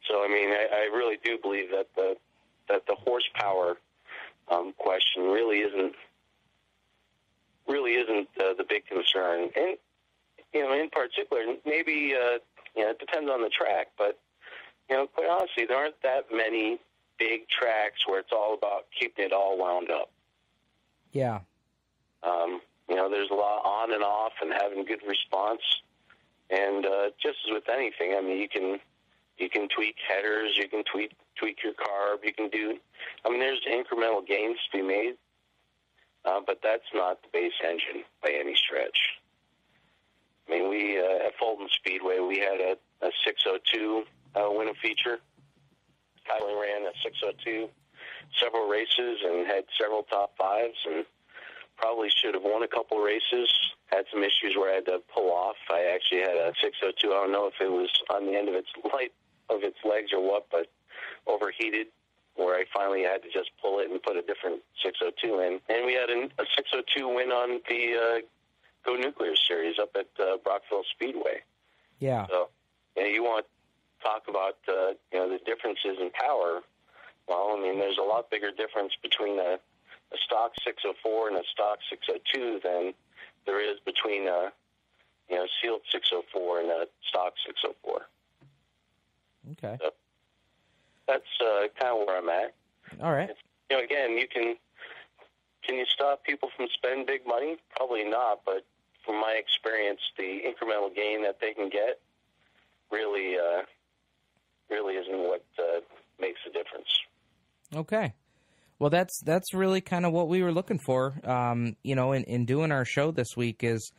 So, I mean, I really do believe that the horsepower question really isn't the big concern. And in particular, maybe it depends on the track, but quite honestly, there aren't that many big tracks where it's all about keeping it all wound up. Yeah. There's a lot on and off and having good response. And just as with anything, I mean, you can tweak headers, you can tweak your carb, there's incremental gains to be made, but that's not the base engine by any stretch. I mean, we at Fulton Speedway, we had a 602 win a feature. Tyler ran a 602 several races and had several top fives, and probably should have won a couple races. Had some issues where I had to pull off. I actually had a 602. I don't know if it was on the end of its legs or what, but overheated, where I finally had to just pull it and put a different 602 in. And we had a 602 win on the Go Nuclear Series up at Brockville Speedway. Yeah. So, you want to talk about the differences in power. Well, I mean, there's a lot bigger difference between a stock 604 and a stock 602 than there is between a sealed 604 and a stock 604. Okay. So that's kind of where I'm at. All right. Again, can you stop people from spending big money? Probably not, but from my experience, the incremental gain that they can get really isn't what makes a difference. Okay. Well, that's really kind of what we were looking for, in doing our show this week is,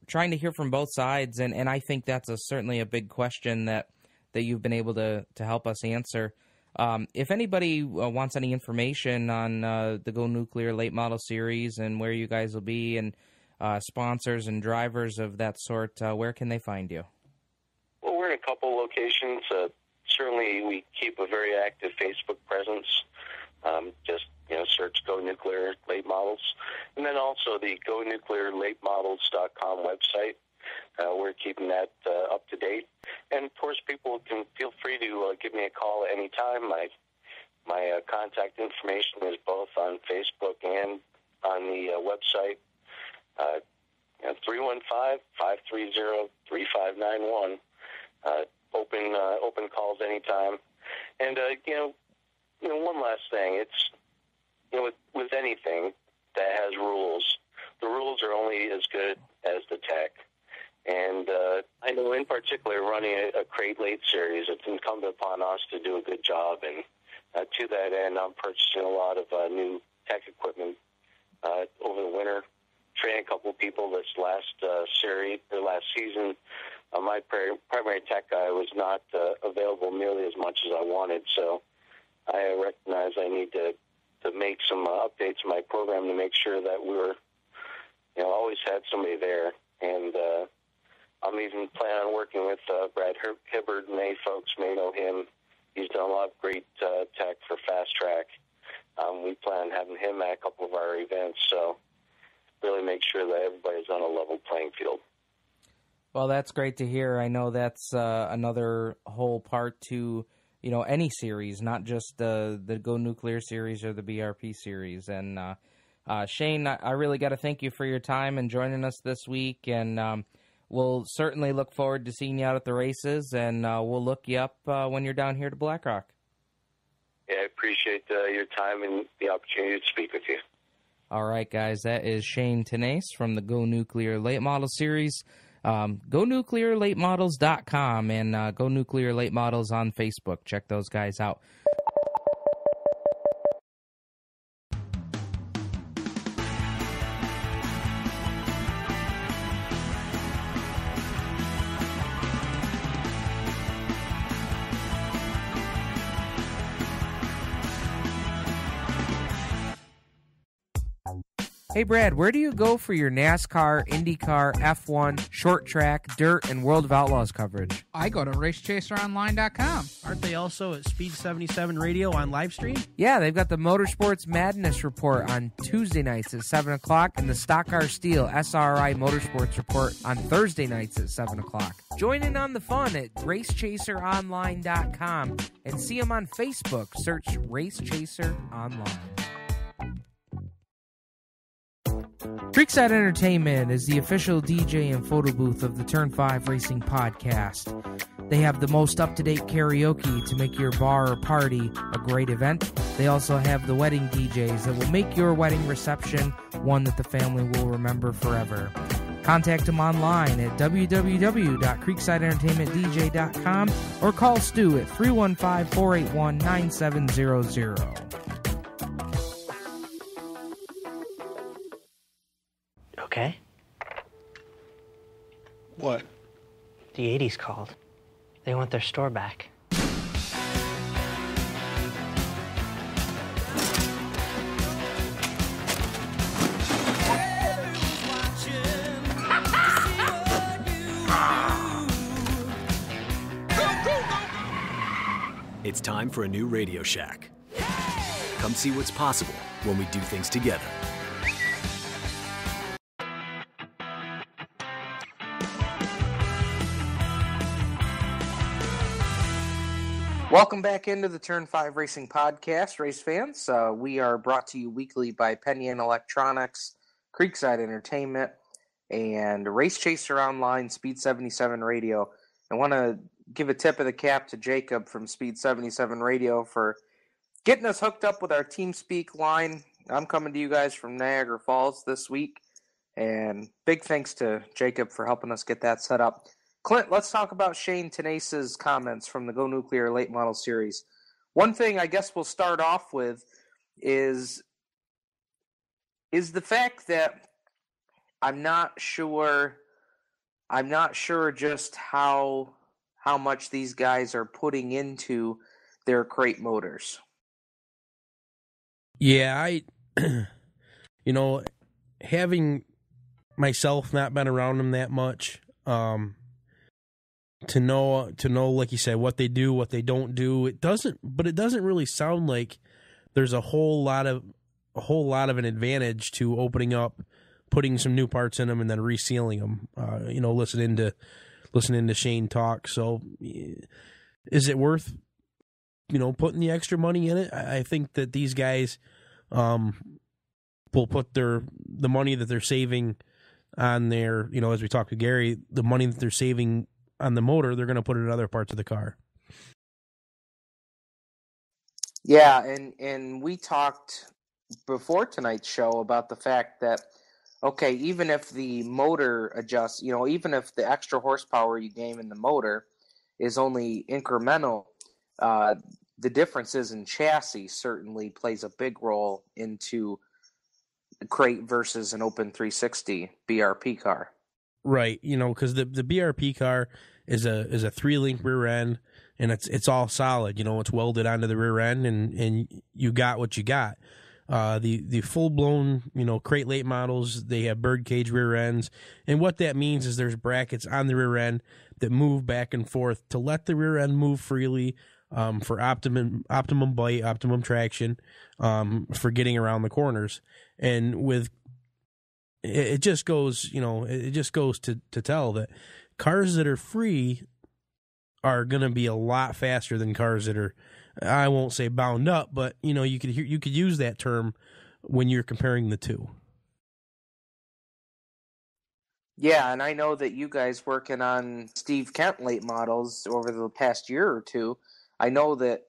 trying to hear from both sides. And I think that's certainly a big question that you've been able to help us answer. If anybody wants any information on the Go Nuclear Late Model Series and where you guys will be and sponsors and drivers of that sort, where can they find you? Well, we're in a couple locations. Certainly, we keep a very active Facebook presence. Just search Go Nuclear Late Models, and then also the GoNuclearLateModels.com website. We're keeping that up to date, and of course, people can feel free to give me a call at any time. My contact information is both on Facebook and on the website. 315-530-3591. Open calls anytime. And one last thing. It's with anything that has rules, the rules are only as good as the tech. And I know in particular running a crate late series, it's incumbent upon us to do a good job. And to that end, I'm purchasing a lot of new tech equipment over the winter. Training a couple of people this last season. My primary tech guy was not available nearly as much as I wanted, so I recognize I need to make some updates to my program to make sure that we're, always had somebody there. And I'm even planning on working with Brad Hibbard. Many folks may know him. He's done a lot of great tech for Fast Track. We plan on having him at a couple of our events, so really make sure that everybody's on a level playing field. Well, that's great to hear. I know that's another whole part to, any series, not just the Go Nuclear series or the BRP series. And Shayne, I really got to thank you for your time and joining us this week. And we'll certainly look forward to seeing you out at the races, and we'll look you up when you're down here to Black Rock. Yeah, I appreciate your time and the opportunity to speak with you. All right, guys, that is Shayne Tenace from the Go Nuclear Late Model Series. GoNuclearLateModels.com and Go Nuclear Late Models on Facebook. Check those guys out. Hey, Brad, where do you go for your NASCAR, IndyCar, F1, short track, dirt, and World of Outlaws coverage? I go to RaceChaserOnline.com. Aren't they also at Speed 77 Radio on live stream? Yeah, they've got the Motorsports Madness Report on Tuesday nights at 7 o'clock and the Stock Car Steel SRI Motorsports Report on Thursday nights at 7 o'clock. Join in on the fun at RaceChaserOnline.com and see them on Facebook. Search Race Chaser Online. Creekside Entertainment is the official DJ and photo booth of the Turn 5 Racing Podcast. They have the most up-to-date karaoke to make your bar or party a great event. They also have the wedding DJs that will make your wedding reception one that the family will remember forever. Contact them online at www.creeksideentertainmentdj.com or call Stu at 315-481-9700. Okay? What? The 80s called. They want their store back. It's time for a new Radio Shack. Come see what's possible when we do things together. Welcome back into the Turn 5 Racing Podcast, race fans. We are brought to you weekly by Penny and Electronics, Creekside Entertainment, and Race Chaser Online, Speed 77 Radio. I want to give a tip of the cap to Jacob from Speed 77 Radio for getting us hooked up with our TeamSpeak line. I'm coming to you guys from Niagara Falls this week, and big thanks to Jacob for helping us get that set up. Clint, let's talk about Shayne Tenace's comments from the Go Nuclear Late Model Series. One thing I guess we'll start off with is the fact that I'm not sure just how much these guys are putting into their crate motors. Yeah, having myself not been around them that much, to know, like you said, what they do, what they don't do, it doesn't really sound like there's a whole lot of an advantage to opening up, putting some new parts in them, and then resealing them. Listening to Shayne talk. So, is it worth putting the extra money in it? I think that these guys will put the money that they're saving on their, as we talked to Gary, the money that they're saving on the motor, they're going to put it in other parts of the car. Yeah, and we talked before tonight's show about the fact that, okay, even if the motor adjusts, even if the extra horsepower you gain in the motor is only incremental, the differences in chassis certainly plays a big role into crate versus an open 360 BRP car. Right, because the BRP car is a 3-link rear end, and it's all solid. It's welded onto the rear end, and you got what you got. The full blown crate late models, they have bird cage rear ends, and what that means is there's brackets on the rear end that move back and forth to let the rear end move freely, for optimum bite, optimum traction, for getting around the corners. And with it just goes, to tell that cars that are free are going to be a lot faster than cars that are, I won't say bound up, but you could use that term when you're comparing the two. Yeah, and I know that you guys working on Steve Kent late models over the past year or two. I know that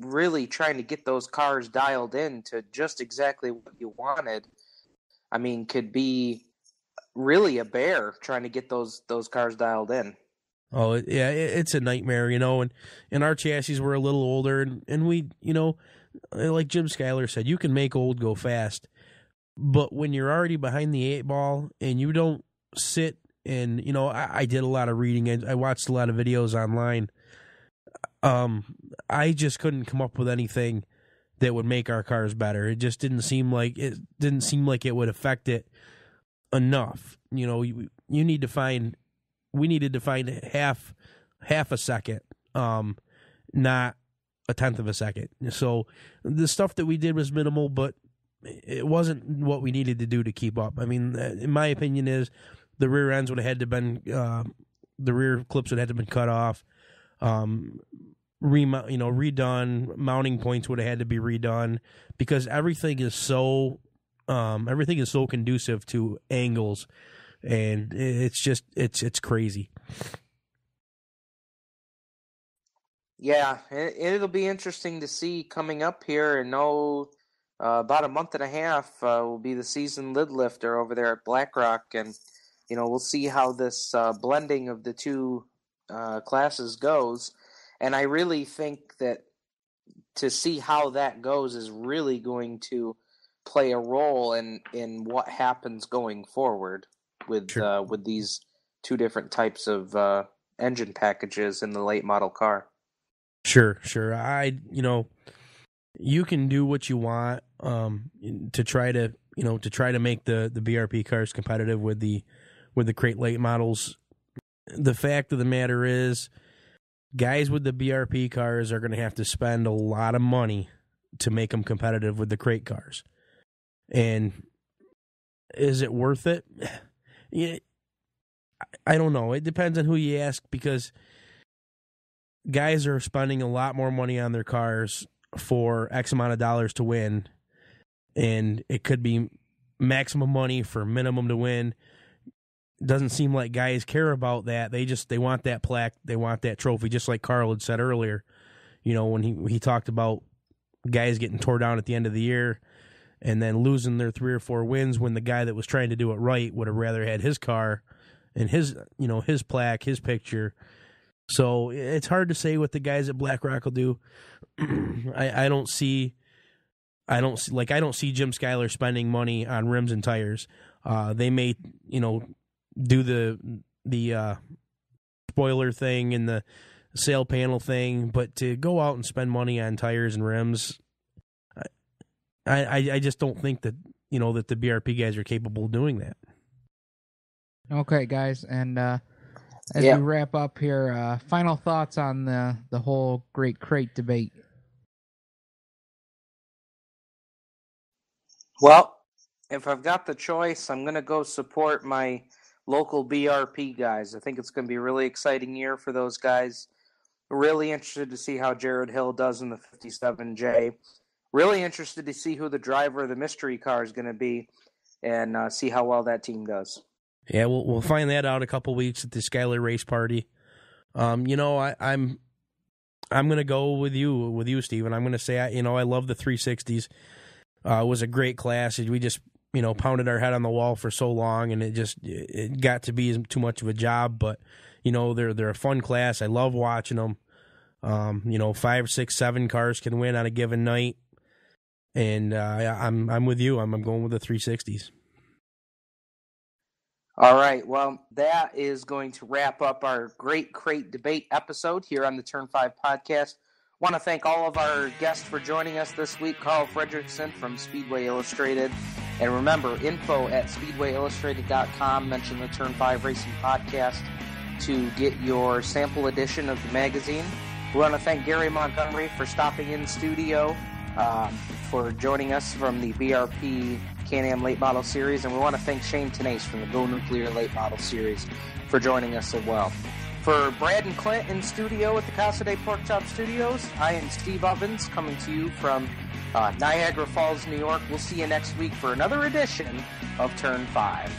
really trying to get those cars dialed in to just exactly what you wanted, could be really a bear trying to get those cars dialed in. Oh, yeah, it's a nightmare, and our chassis were a little older, and we, like Jim Schuyler said, you can make old go fast, but when you're already behind the 8-ball and you don't sit and, I did a lot of reading, I watched a lot of videos online, I just couldn't come up with anything that would make our cars better. It just didn't seem like it would affect it enough. You need to find. We needed to find half a second, not a tenth of a second. So the stuff that we did was minimal, but it wasn't what we needed to do to keep up. In my opinion, is the rear ends would have had to been, the rear clips would have had to been cut off, redone. Mounting points would have had to be redone, because everything is so conducive to angles. And it's crazy. Yeah, it'll be interesting to see coming up here. And about a month and a half will be the season lid lifter over there at Blackrock, and we'll see how this blending of the two classes goes. And I really think that to see how that goes is really going to play a role in what happens going forward with Sure. With these two different types of engine packages in the late model car. Sure. You can do what you want to try to make the BRP cars competitive with the crate late models. The fact of the matter is, guys with the BRP cars are going to have to spend a lot of money to make them competitive with the crate cars. And is it worth it? Yeah, I don't know. It depends on who you ask, because guys are spending a lot more money on their cars for X amount of dollars to win, and it could be maximum money for minimum to win. Doesn't seem like guys care about that. They want that plaque, they want that trophy, just like Karl had said earlier. When he talked about guys getting tore down at the end of the year and then losing their 3 or 4 wins, when the guy that was trying to do it right would have rather had his car and his plaque, his picture. So it's hard to say what the guys at Blackrock will do. I don't see Jim Schuyler spending money on rims and tires. They may, do the spoiler thing and the sail panel thing, but to go out and spend money on tires and rims, I just don't think that that the BRP guys are capable of doing that. Okay, guys, and as we wrap up here, final thoughts on the whole great crate debate. Well, if I've got the choice, I'm going to go support my local BRP guys. I think it's going to be a really exciting year for those guys. Really interested to see how Jared Hill does in the 57J. Really interested to see who the driver of the mystery car is going to be, and see how well that team does. Yeah, we'll find that out a couple weeks at the Skyler Race Party. I'm going to go with you, Steven. I'm going to say I love the 360s. It was a great class. We just pounded our head on the wall for so long, and it got to be too much of a job. But they're a fun class. I love watching them. 5, 6, 7 cars can win on a given night, and I'm with you. I'm going with the 360s. All right, well, that is going to wrap up our Great Crate Debate episode here on the Turn 5 podcast. Want to thank all of our guests for joining us this week. Karl Fredrickson from Speedway Illustrated. And remember, info@speedwayillustrated.com. Mention the Turn 5 Racing Podcast to get your sample edition of the magazine. We want to thank Gary Montgomery for stopping in studio, for joining us from the BRP CanAm Late Model Series. And we want to thank Shayne Tenace from the Go Nuclear Late Model Series for joining us as well. For Brad and Clint in studio at the Casa de Pork Chop Studios, I am Steve Ovens coming to you from Niagara Falls, New York. We'll see you next week for another edition of Turn 5.